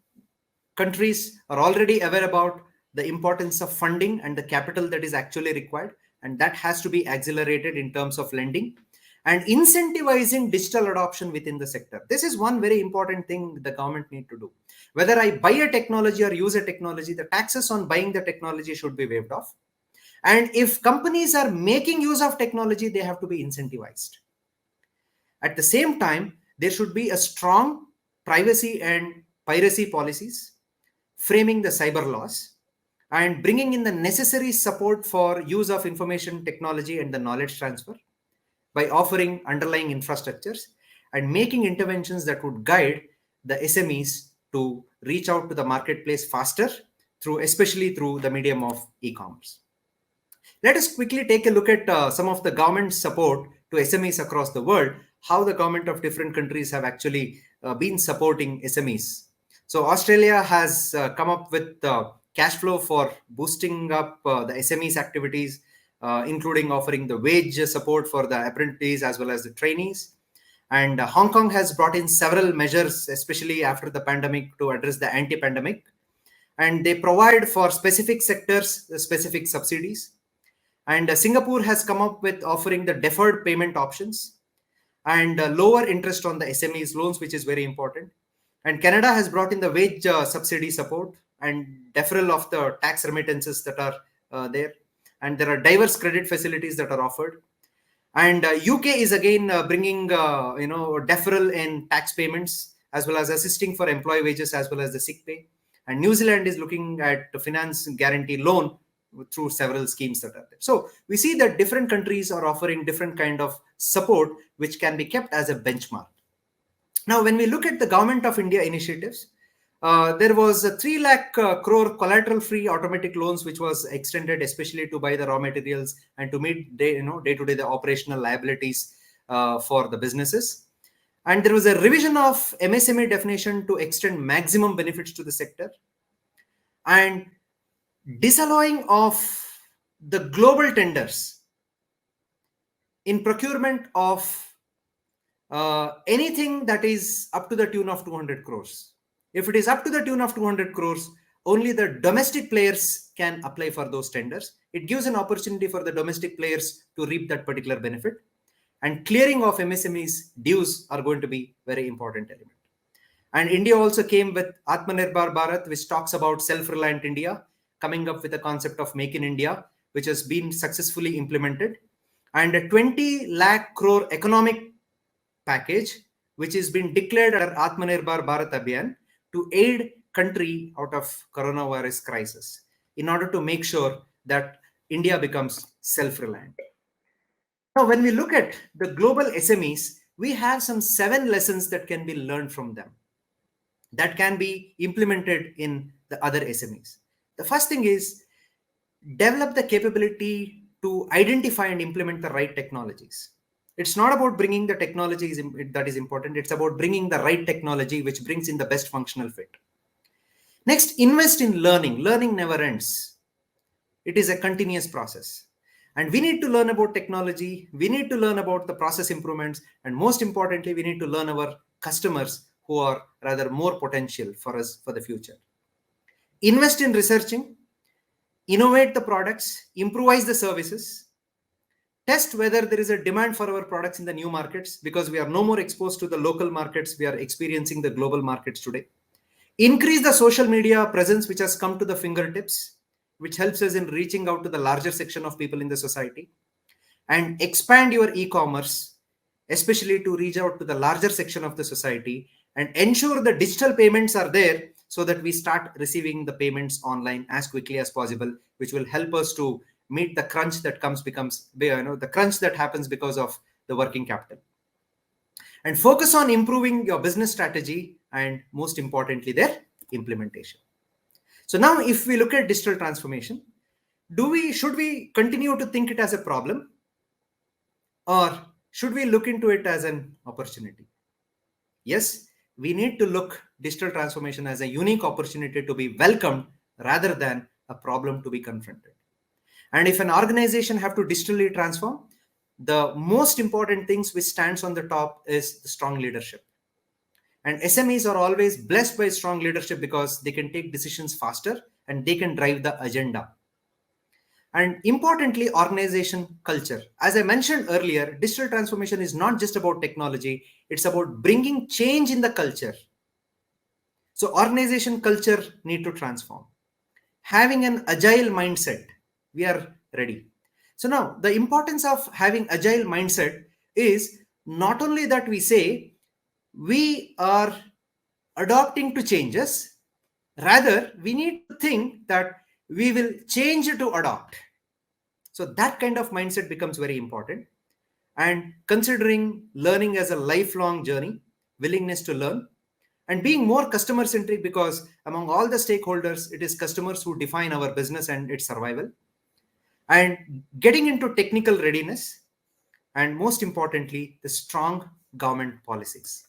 countries are already aware about the importance of funding and the capital that is actually required, and that has to be accelerated in terms of lending and incentivizing digital adoption within the sector. This is one very important thing the government need to do. Whether I buy a technology or use a technology, the taxes on buying the technology should be waived off. And if companies are making use of technology, they have to be incentivized. At the same time, there should be a strong privacy and piracy policies, framing the cyber laws, and bringing in the necessary support for use of information technology and the knowledge transfer by offering underlying infrastructures and making interventions that would guide the SMEs to reach out to the marketplace faster, especially through the medium of e-commerce. Let us quickly take a look at some of the government support to SMEs across the world, how the government of different countries have actually been supporting SMEs. So Australia has come up with cash flow for boosting up the SMEs activities, including offering the wage support for the apprentices as well as the trainees. And Hong Kong has brought in several measures, especially after the pandemic, to address the anti-pandemic. And they provide for specific sectors, specific subsidies. And Singapore has come up with offering the deferred payment options and lower interest on the SMEs loans, which is very important. And Canada has brought in the wage subsidy support and deferral of the tax remittances that are there. And there are diverse credit facilities that are offered. And UK is again bringing deferral in tax payments, as well as assisting for employee wages as well as the sick pay. And New Zealand is looking at the finance guarantee loan through several schemes that are there. So we see that different countries are offering different kind of support, which can be kept as a benchmark. Now, when we look at the Government of India initiatives, there was a 3 lakh crore collateral-free automatic loans, which was extended especially to buy the raw materials and to meet day-to-day the operational liabilities for the businesses. And there was a revision of MSME definition to extend maximum benefits to the sector, and disallowing of the global tenders in procurement of anything that is up to the tune of 200 crores. If it is up to the tune of 200 crores, only the domestic players can apply for those tenders. It gives an opportunity for the domestic players to reap that particular benefit. And clearing of MSMEs dues are going to be very important element. And India also came with Atmanirbhar Bharat, which talks about self-reliant India, coming up with the concept of Make in India, which has been successfully implemented. And a 20 lakh crore economic package, which has been declared under Atmanirbhar Bharat Abhiyan to aid country out of coronavirus crisis in order to make sure that India becomes self-reliant. Now, when we look at the global SMEs, we have some 7 lessons that can be learned from them that can be implemented in the other SMEs. The first thing is develop the capability to identify and implement the right technologies. It's not about bringing the technology that is important. It's about bringing the right technology, which brings in the best functional fit. Next, invest in learning. Learning never ends. It is a continuous process. And we need to learn about technology. We need to learn about the process improvements. And most importantly, we need to learn our customers who are rather more potential for us for the future. Invest in researching, innovate the products, improvise the services, test whether there is a demand for our products in the new markets, because we are no more exposed to the local markets. We are experiencing the global markets today. Increase the social media presence, which has come to the fingertips, which helps us in reaching out to the larger section of people in the society. And expand your e-commerce, especially to reach out to the larger section of the society, and ensure the digital payments are there so that we start receiving the payments online as quickly as possible, which will help us to meet the crunch that the crunch that happens because of the working capital. And focus on improving your business strategy and, most importantly, their implementation. So now, if we look at digital transformation, should we continue to think it as a problem, or should we look into it as an opportunity? Yes, we need to look digital transformation as a unique opportunity to be welcomed rather than a problem to be confronted. And if an organization have to digitally transform, the most important things which stands on the top is the strong leadership. And SMEs are always blessed by strong leadership because they can take decisions faster and they can drive the agenda. And importantly, organization culture. As I mentioned earlier, digital transformation is not just about technology, it's about bringing change in the culture. So organization culture need to transform. Having an agile mindset, we are ready. So now the importance of having agile mindset is not only that we say we are adopting to changes, rather we need to think that we will change to adopt. So that kind of mindset becomes very important. And considering learning as a lifelong journey, willingness to learn, and being more customer centric, because among all the stakeholders, it is customers who define our business and its survival, and getting into technical readiness, and most importantly, the strong government policies.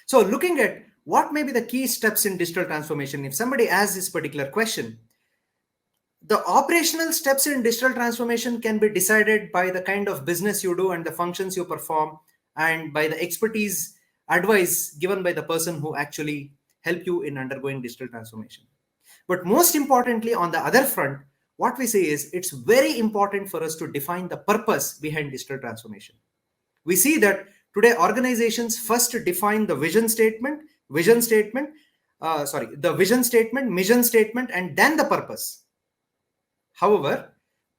So looking at what may be the key steps in digital transformation, if somebody asks this particular question, the operational steps in digital transformation can be decided by the kind of business you do and the functions you perform, and by the expertise advice given by the person who actually help you in undergoing digital transformation. But most importantly, on the other front, what we say is it's very important for us to define the purpose behind digital transformation. We see that today organizations first define the mission statement, and then the purpose. However,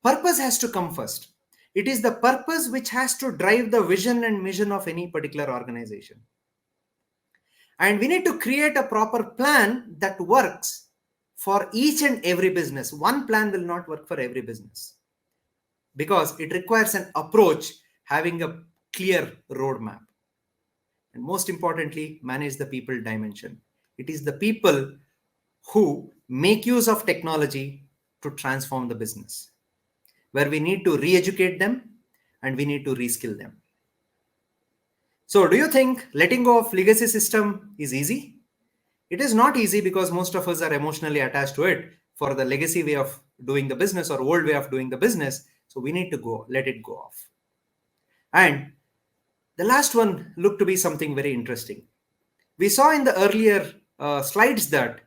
purpose has to come first. It is the purpose which has to drive the vision and mission of any particular organization. And we need to create a proper plan that works for each and every business. One plan will not work for every business because it requires an approach having a clear roadmap. And most importantly, manage the people dimension. It is the people who make use of technology to transform the business, where we need to re-educate them and we need to reskill them. So do you think letting go of legacy system is easy? It is not easy because most of us are emotionally attached to it for the legacy way of doing the business or old way of doing the business. So we need to let it go off. And the last one looked to be something very interesting. We saw in the earlier slides that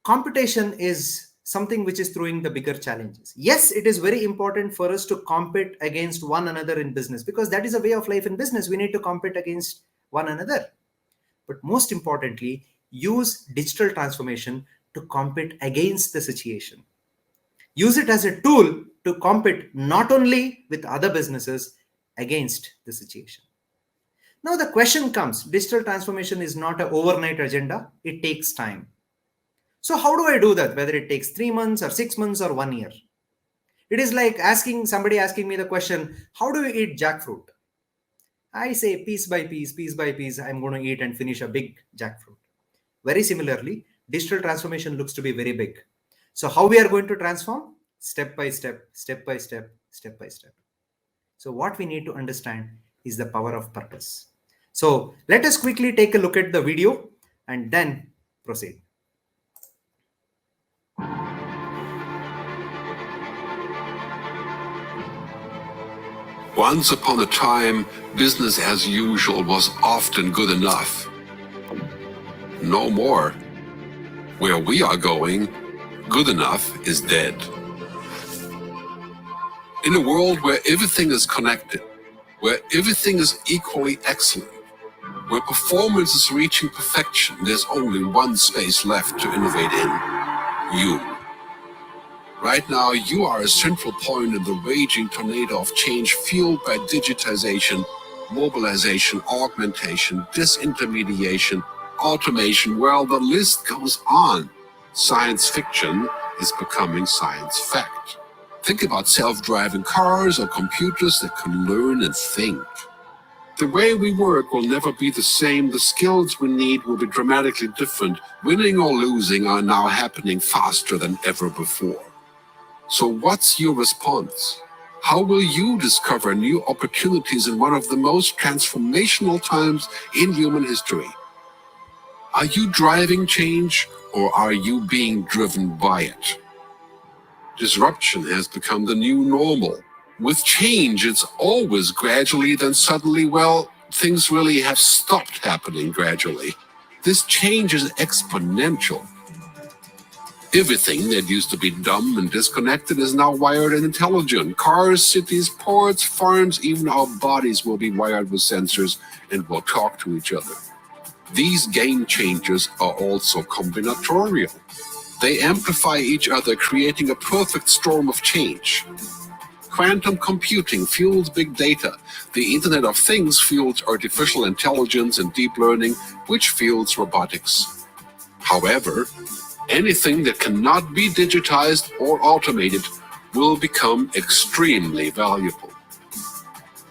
competition is something which is throwing the bigger challenges. Yes, it is very important for us to compete against one another in business because that is a way of life in business. We need to compete against one another. But most importantly, use digital transformation to compete against the situation. Use it as a tool to compete not only with other businesses, against the situation. Now the question comes, digital transformation is not an overnight agenda. It takes time. So how do I do that? Whether it takes 3 months or 6 months or 1 year. It is like somebody asking me the question, how do you eat jackfruit? I say piece by piece, I'm going to eat and finish a big jackfruit. Very similarly, digital transformation looks to be very big. So how we are going to transform? Step by step, step by step, step by step. So what we need to understand is the power of purpose. So let us quickly take a look at the video and then proceed. Once upon a time, business as usual was often good enough. No more. Where we are going, good enough is dead. In a world where everything is connected, where everything is equally excellent, where performance is reaching perfection, there's only one space left to innovate in: you. Right now, you are a central point in the raging tornado of change fueled by digitization, mobilization, augmentation, disintermediation, automation. Well, the list goes on. Science fiction is becoming science fact. Think about self-driving cars or computers that can learn and think. The way we work will never be the same. The skills we need will be dramatically different. Winning or losing are now happening faster than ever before. So what's your response? How will you discover new opportunities in one of the most transformational times in human history? Are you driving change or are you being driven by it? Disruption has become the new normal. With change, it's always gradually, then suddenly, well, things really have stopped happening gradually. This change is exponential. Everything that used to be dumb and disconnected is now wired and intelligent. Cars, cities, ports, farms, even our bodies will be wired with sensors and will talk to each other. These game changers are also combinatorial. They amplify each other, creating a perfect storm of change. Quantum computing fuels big data. The Internet of Things fuels artificial intelligence and deep learning, which fuels robotics. However, anything that cannot be digitized or automated will become extremely valuable.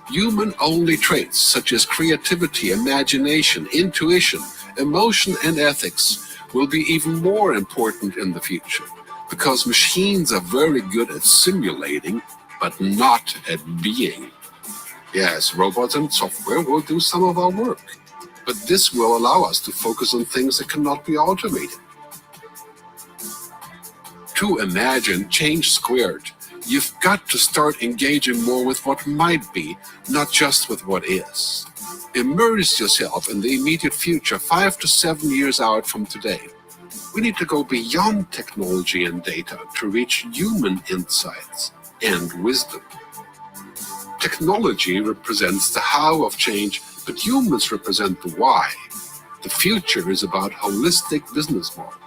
Human-only traits such as creativity, imagination, intuition, emotion, and ethics will be even more important in the future, because machines are very good at simulating, but not at being. Yes, robots and software will do some of our work, but this will allow us to focus on things that cannot be automated. To imagine change squared, you've got to start engaging more with what might be, not just with what is. Immerse yourself in the immediate future, 5 to 7 years out from today. We need to go beyond technology and data to reach human insights and wisdom. Technology represents the how of change, but humans represent the why. The future is about holistic business models.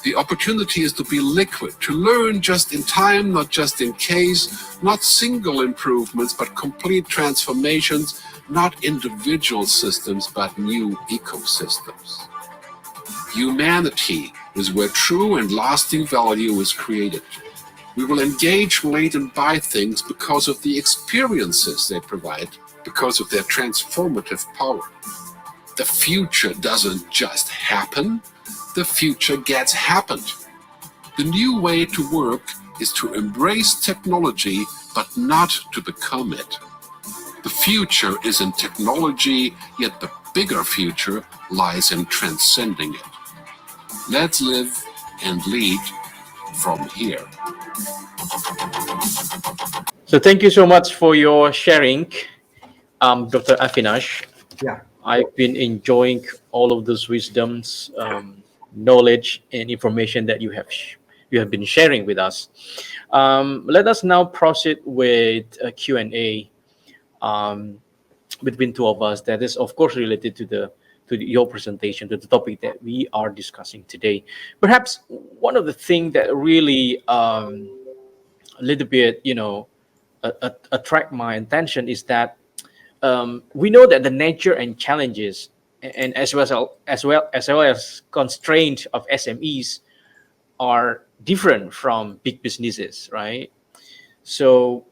The opportunity is to be liquid, to learn just in time, not just in case, not single improvements, but complete transformations, not individual systems, but new ecosystems. Humanity is where true and lasting value is created. We will engage, relate, and buy things because of the experiences they provide, because of their transformative power. The future doesn't just happen. The future gets happened. The new way to work is to embrace technology, but not to become it. The future is in technology, yet the bigger future lies in transcending it. Let's live and lead from here. So thank you so much for your sharing, Dr. Avinash. Yeah. I've been enjoying all of those wisdoms, knowledge, and information that you have been sharing with us. Let us now proceed with a Q&A between two of us. That is, of course, related to your presentation, to the topic that we are discussing today. Perhaps one of the things that really a little bit, attract my attention is that we know that the nature and challenges, and as well as constraints of SMEs are different from big businesses, right? So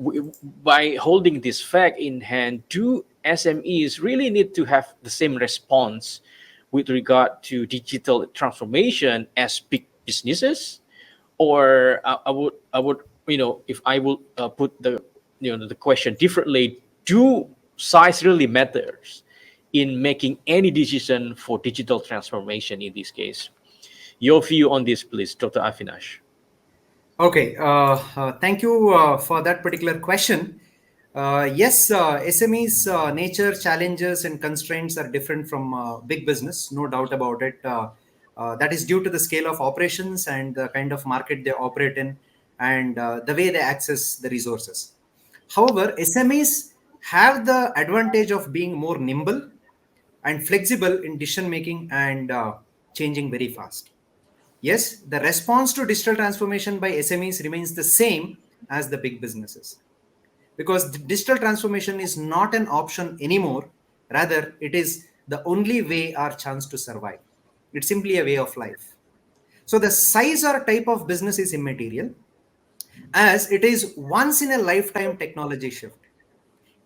by holding this fact in hand, do SMEs really need to have the same response with regard to digital transformation as big businesses? Or I would, if I would put the question differently, do size really matters in making any decision for digital transformation in this case? Your view on this, please, Dr. Avinash. Okay, thank you for that particular question. Yes, SMEs' nature, challenges, and constraints are different from big business, no doubt about it. That is due to the scale of operations and the kind of market they operate in, and the way they access the resources. However, SMEs have the advantage of being more nimble and flexible in decision making and changing very fast. Yes, the response to digital transformation by SMEs remains the same as the big businesses, because digital transformation is not an option anymore. Rather, it is the only way our chance to survive. It's simply a way of life. So the size or type of business is immaterial, as it is once in a lifetime technology shift.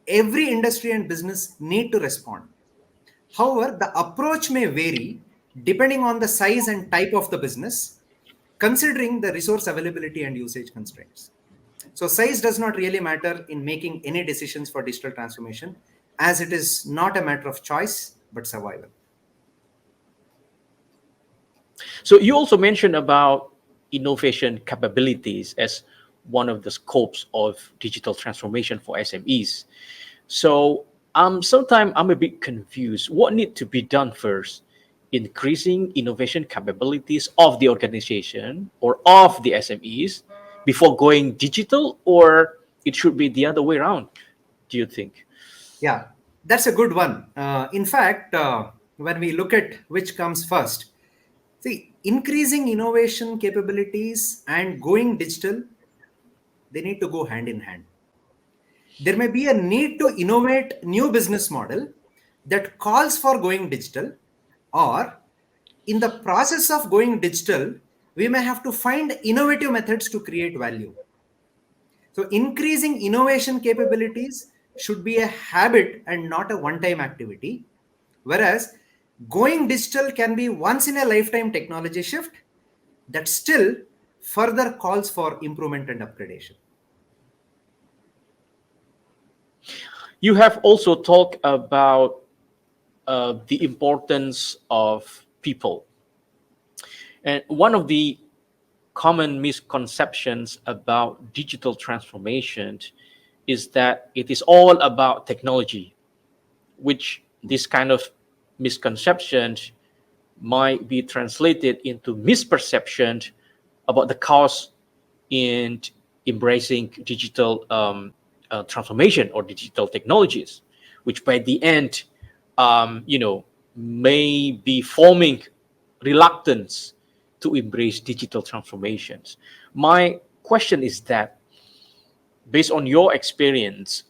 Every industry and business need to respond. However, the approach may vary depending on the size and type of the business, considering the resource availability and usage constraints. So size does not really matter in making any decisions for digital transformation, as it is not a matter of choice, but survival. So you also mentioned about innovation capabilities as one of the scopes of digital transformation for SMEs. So sometimes I'm a bit confused. What need to be done first? Increasing innovation capabilities of the organization or of the SMEs before going digital, or it should be the other way around, do you think? Yeah, that's a good one. In fact, when we look at which comes first, see, increasing innovation capabilities and going digital, they need to go hand in hand. There may be a need to innovate new business model that calls for going digital, or in the process of going digital, we may have to find innovative methods to create value. So increasing innovation capabilities should be a habit and not a one-time activity, whereas going digital can be once in a lifetime technology shift that still further calls for improvement and upgradation. You have also talked about the importance of people. And one of the common misconceptions about digital transformation is that it is all about technology, which this kind of misconception might be translated into misperception about the cost in embracing digital transformation or digital technologies, which by the end, may be forming reluctance to embrace digital transformations. My question is that, based on your experience,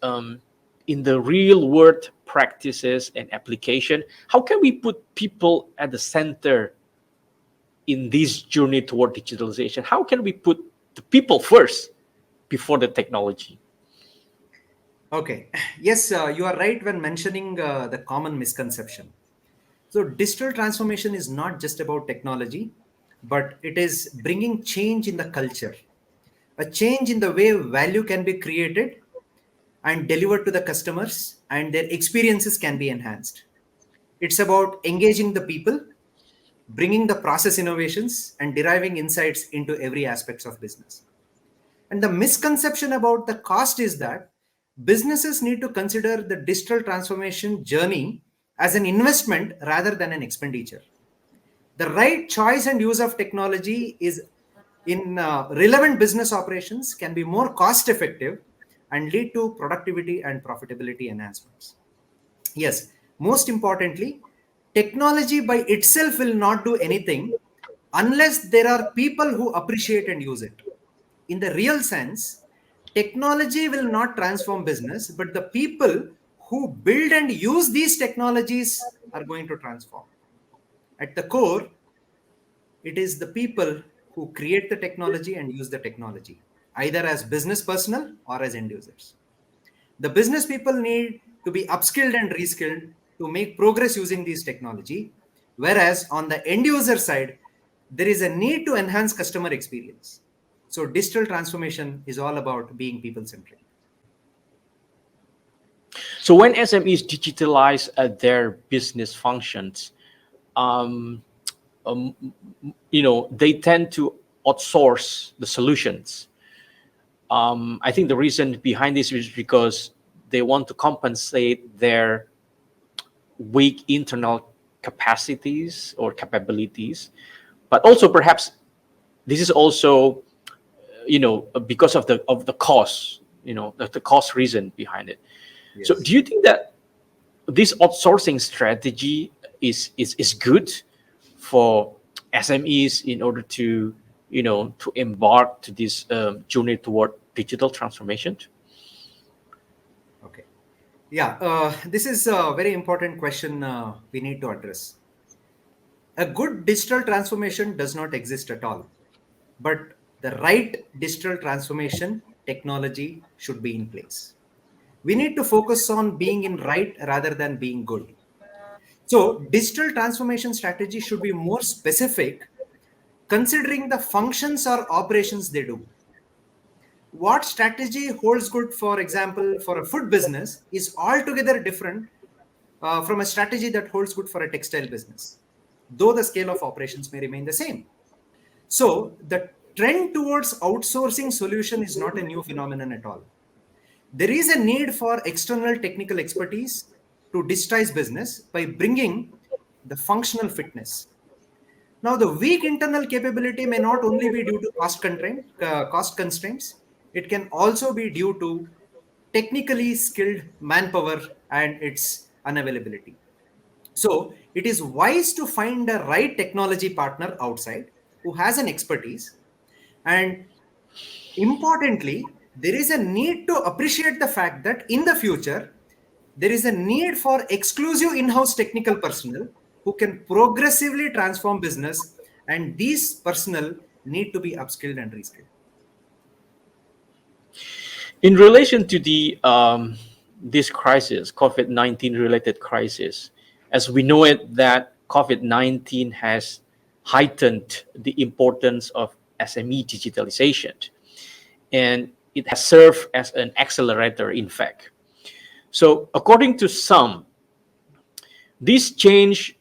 in the real world practices and application, how can we put people at the center in this journey toward digitalization? How can we put the people first before the technology? Okay, yes, you are right when mentioning the common misconception. So, digital transformation is not just about technology, but it is bringing change in the culture, a change in the way value can be created and delivered to the customers, and their experiences can be enhanced. It's about engaging the people, bringing the process innovations, and deriving insights into every aspects of business. And the misconception about the cost is that businesses need to consider the digital transformation journey as an investment rather than an expenditure. The right choice and use of technology is in relevant business operations can be more cost effective and lead to productivity and profitability enhancements. Yes, most importantly, technology by itself will not do anything unless there are people who appreciate and use it. In the real sense, technology will not transform business, but the people who build and use these technologies are going to transform. At the core, it is the people who create the technology and use the technology, either as business personnel or as end users. The business people need to be upskilled and reskilled to make progress using these technology, whereas on the end user side, there is a need to enhance customer experience. So digital transformation is all about being people centric. So when SMEs digitalize their business functions, um, um, they tend to outsource the solutions. I think the reason behind this is because they want to compensate their weak internal capacities or capabilities, but also perhaps this is also because of the cost, the cost reason behind it. Yes. So do you think that this outsourcing strategy is good for SMEs in order to to embark to this journey toward digital transformation? Okay. Yeah, this is a very important question we need to address. A good digital transformation does not exist at all, but the right digital transformation technology should be in place. We need to focus on being in right rather than being good. So, digital transformation strategy should be more specific, considering the functions or operations they do. what strategy holds good, for example, for a food business is altogether different from a strategy that holds good for a textile business, though the scale of operations may remain the same. So the trend towards outsourcing solution is not a new phenomenon at all. There is a need for external technical expertise to digitize business by bringing the functional fitness. Now, the weak internal capability may not only be due to cost constraints, it can also be due to technically skilled manpower and its unavailability. So, it is wise to find a right technology partner outside who has an expertise. And importantly, there is a need to appreciate the fact that in the future, there is a need for exclusive in-house technical personnel who can progressively transform business, and these personnel need to be upskilled and reskilled. In relation to the this crisis, COVID-19 related crisis, as we know it, that COVID-19 has heightened the importance of SME digitalization, and it has served as an accelerator, in fact. So, according to some, this change,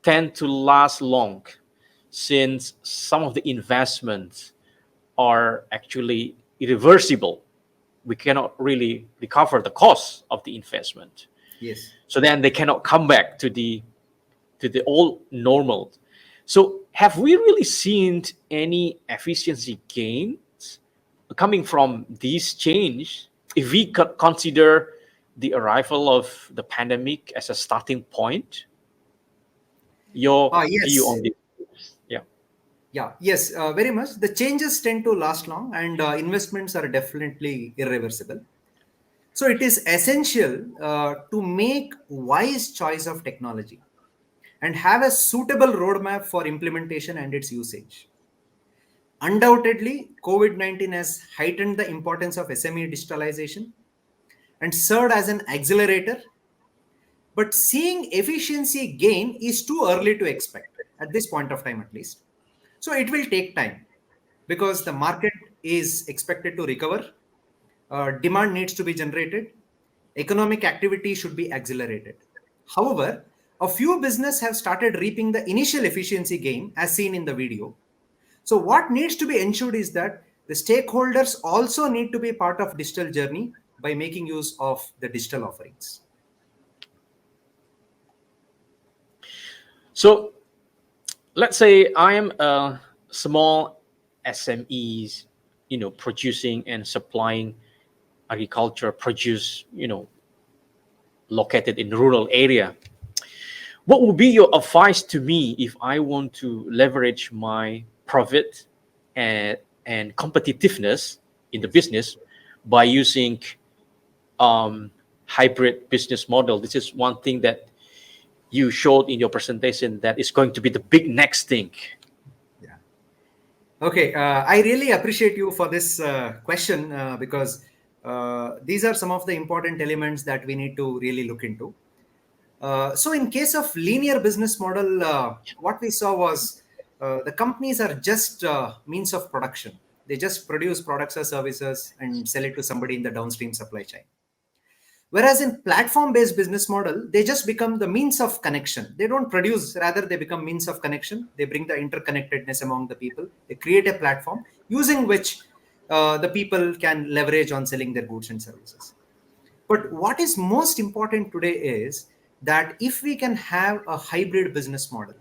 tend to last long, since some of the investments are actually irreversible. We cannot really recover the cost of the investment. Yes. So then they cannot come back to the old normal. So have we really seen any efficiency gains coming from this change if we consider the arrival of the pandemic as a starting point? Your view Yes. on this? Yeah. Yeah, yes, very much. The changes tend to last long, and investments are definitely irreversible. So it is essential to make wise choice of technology and have a suitable roadmap for implementation and its usage. Undoubtedly, COVID-19 has heightened the importance of SME digitalization and served as an accelerator. But seeing efficiency gain is too early to expect at this point of time, at least. So it will take time because the market is expected to recover. Demand needs to be generated. Economic activity should be accelerated. However, a few businesses have started reaping the initial efficiency gain as seen in the video. So what needs to be ensured is that the stakeholders also need to be part of digital journey by making use of the digital offerings. So let's say I am a small SMEs, producing and supplying agriculture produce, located in rural area. What would be your advice to me if I want to leverage my profit and competitiveness in the business by using hybrid business model? This is one thing that you showed in your presentation that is going to be the big next thing. Yeah. Okay. I really appreciate you for this question because these are some of the important elements that we need to really look into. So in case of linear business model, what we saw was the companies are just means of production. They just produce products or services and sell it to somebody in the downstream supply chain. Whereas in platform-based business model, they just become the means of connection. They don't produce, rather they become means of connection. They bring the interconnectedness among the people. They create a platform using which the people can leverage on selling their goods and services. But what is most important today is that if we can have a hybrid business model,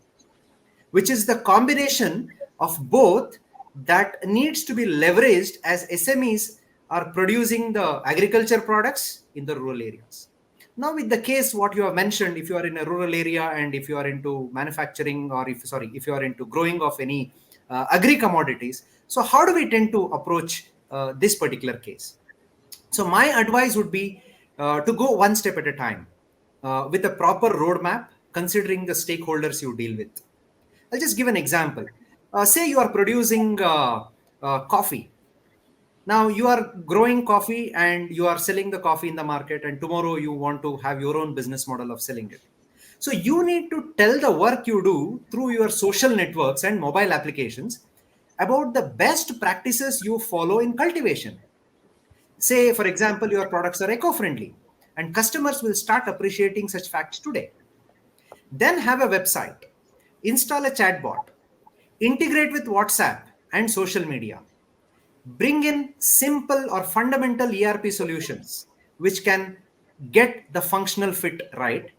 which is the combination of both that needs to be leveraged as SMEs are producing the agriculture products in the rural areas. Now, with the case what you have mentioned, if you are in a rural area and if you are into manufacturing or if you are into growing of any agri commodities, so how do we tend to approach this particular case? So my advice would be to go one step at a time with a proper roadmap, considering the stakeholders you deal with. I'll just give an example. Say you are producing coffee. Now you are growing coffee and you are selling the coffee in the market, and tomorrow you want to have your own business model of selling it. So you need to tell the work you do through your social networks and mobile applications about the best practices you follow in cultivation. Say, for example, your products are eco-friendly, and customers will start appreciating such facts today. Then have a website, install a chatbot, integrate with WhatsApp and social media. Bring in simple or fundamental ERP solutions which can get the functional fit right.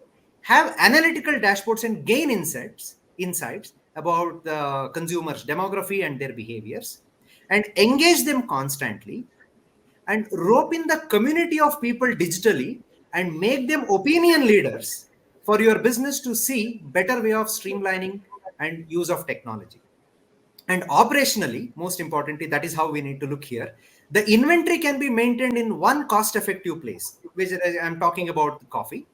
Have analytical dashboards and gain insights about the consumers' demography and their behaviors, and engage them constantly, and rope in the community of people digitally and make them opinion leaders for your business to see better way of streamlining and use of technology. And operationally, most importantly, that is how we need to look here. The inventory can be maintained in one cost effective place, which I'm talking about the coffee.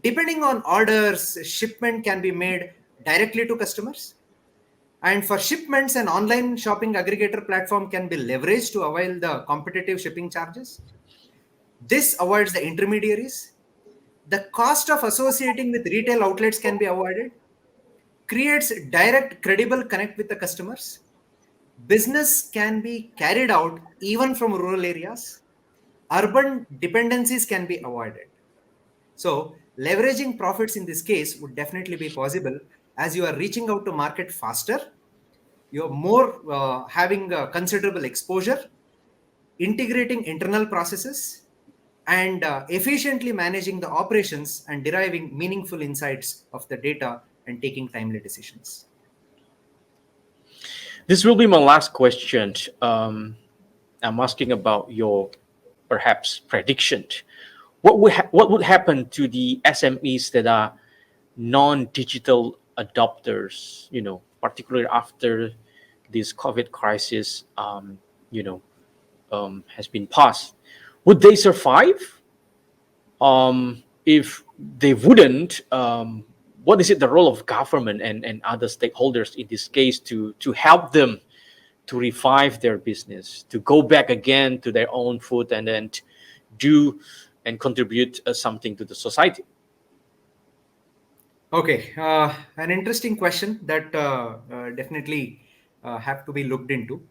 Depending on orders, shipment can be made directly to customers. And for shipments, an online shopping aggregator platform can be leveraged to avail the competitive shipping charges. This avoids the intermediaries. The cost of associating with retail outlets can be avoided. Creates direct, credible connect with the customers. Business can be carried out even from rural areas. Urban dependencies can be avoided. So, leveraging profits in this case would definitely be possible as you are reaching out to market faster. You're more having considerable exposure, integrating internal processes, and efficiently managing the operations and deriving meaningful insights of the data and taking timely decisions. This will be my last question. I'm asking about your perhaps prediction. What would happen to the SMEs that are non-digital adopters? Particularly after this COVID crisis, has been passed. Would they survive? If they wouldn't, what is it the role of government and other stakeholders in this case to help them to revive their business, to go back again to their own foot and then do and contribute something to the society? Okay, an interesting question that definitely have to be looked into.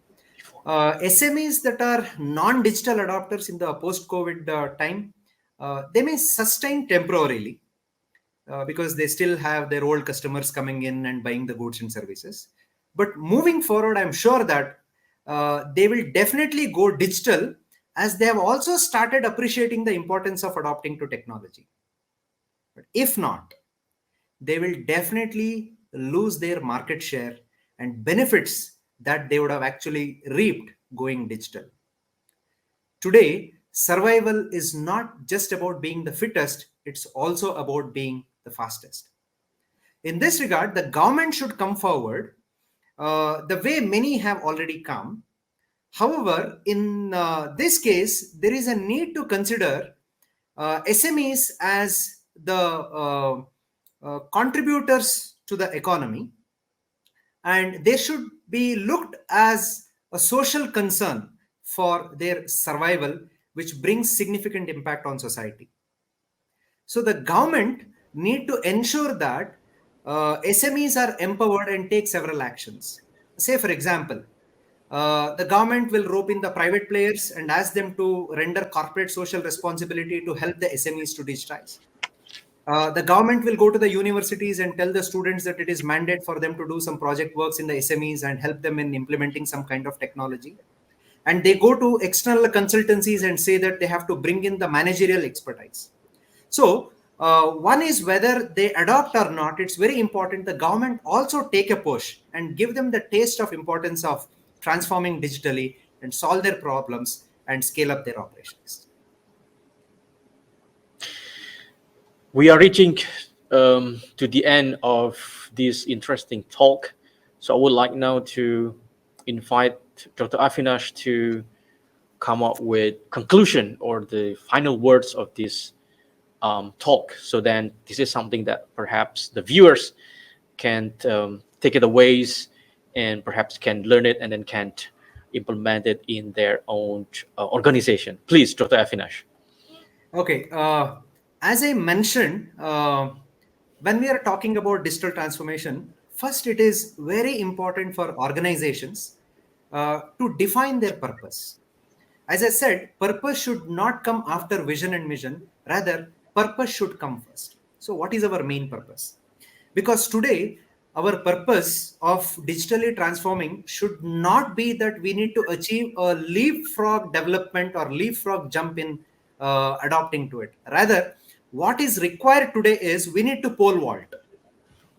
SMEs that are non-digital adopters in the post-COVID time, they may sustain temporarily because they still have their old customers coming in and buying the goods and services. But moving forward, I'm sure that they will definitely go digital as they have also started appreciating the importance of adopting to technology. But if not, they will definitely lose their market share and benefits that they would have actually reaped going digital. Today, survival is not just about being the fittest, it's also about being the fastest. In this regard, the government should come forward the way many have already come. However, in this case, there is a need to consider SMEs as the contributors to the economy, and they should be looked as a social concern for their survival, which brings significant impact on society. So the government need to ensure that SMEs are empowered and take several actions. Say, for example, the government will rope in the private players and ask them to render corporate social responsibility to help the SMEs to digitize. The government will go to the universities and tell the students that it is mandate for them to do some project works in the SMEs and help them in implementing some kind of technology. And they go to external consultancies and say that they have to bring in the managerial expertise. So one is whether they adopt or not, it's very important the government also take a push and give them the taste of importance of transforming digitally and solve their problems and scale up their operations. We are reaching to the end of this interesting talk. So I would like now to invite Dr. Avinash to come up with conclusion or the final words of this talk. So then this is something that perhaps the viewers can take it away and perhaps can learn it and then can implement it in their own organization. Please, Dr. Avinash. Okay. As I mentioned, when we are talking about digital transformation, first it is very important for organizations to define their purpose. As I said, purpose should not come after vision and mission. Rather, purpose should come first. So, what is our main purpose? Because today, our purpose of digitally transforming should not be that we need to achieve a leapfrog development or leapfrog jump in adopting to it. Rather, what is required today is we need to pole vault.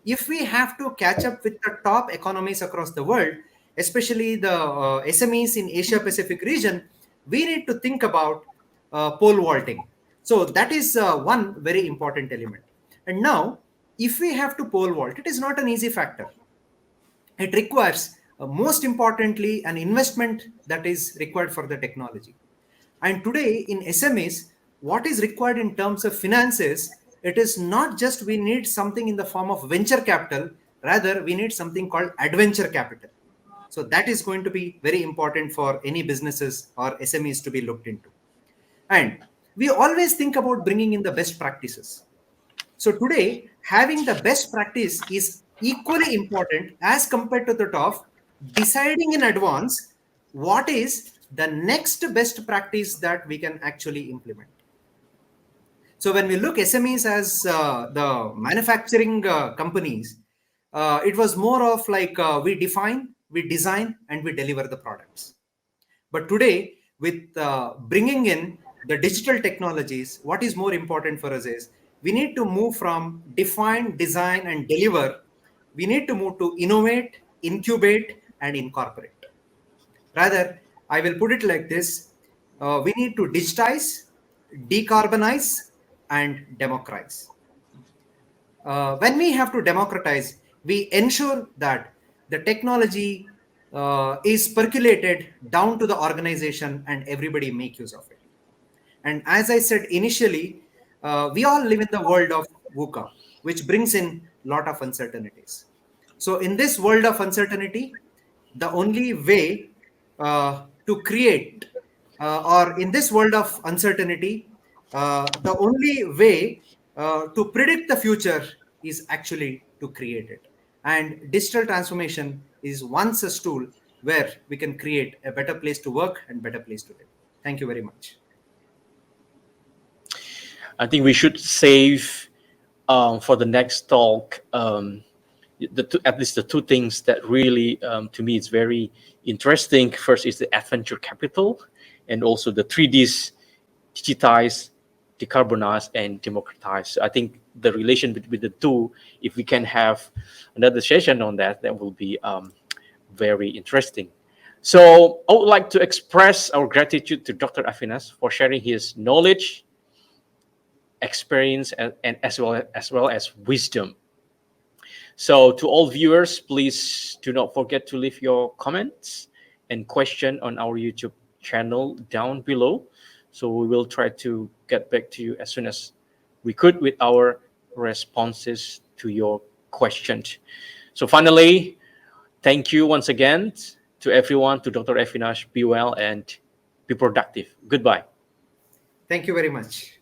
If we have to catch up with the top economies across the world, especially the SMEs in Asia Pacific region, we need to think about pole vaulting. So that is one very important element. And now, if we have to pole vault, it is not an easy factor. It requires, most importantly, an investment that is required for the technology. And today in SMEs, what is required in terms of finances, it is not just we need something in the form of venture capital, rather we need something called adventure capital. So that is going to be very important for any businesses or SMEs to be looked into. And we always think about bringing in the best practices. So today, having the best practice is equally important as compared to the top, deciding in advance what is the next best practice that we can actually implement. So when we look SMEs as the manufacturing companies, it was more of like we define, we design, and we deliver the products. But today, with bringing in the digital technologies, what is more important for us is we need to move from define, design, and deliver. We need to move to innovate, incubate, and incorporate. Rather, I will put it like this. We need to digitize, decarbonize, and democratize. When we have to democratize, we ensure that the technology is percolated down to the organization and everybody make use of it. And as I said initially, we all live in the world of VUCA, which brings in a lot of uncertainties. So in this world of uncertainty, the only way to create, or in this world of uncertainty, the only way to predict the future is actually to create it. And digital transformation is one such tool where we can create a better place to work and better place to live. Thank you very much. I think we should save for the next talk at least the two things that really, to me, is very interesting. First is the adventure capital, and also the 3Ds: digitize, decarbonize, and democratize. So I think the relation between the two, if we can have another session on that, that will be very interesting. So I would like to express our gratitude to Dr. Afinas for sharing his knowledge, experience, and as well as wisdom. So to all viewers, please do not forget to leave your comments and question on our YouTube channel down below. So we will try to get back to you as soon as we could with our responses to your questions. So finally, thank you once again to everyone, to Dr. Avinash. Be well and be productive. Goodbye. Thank you very much.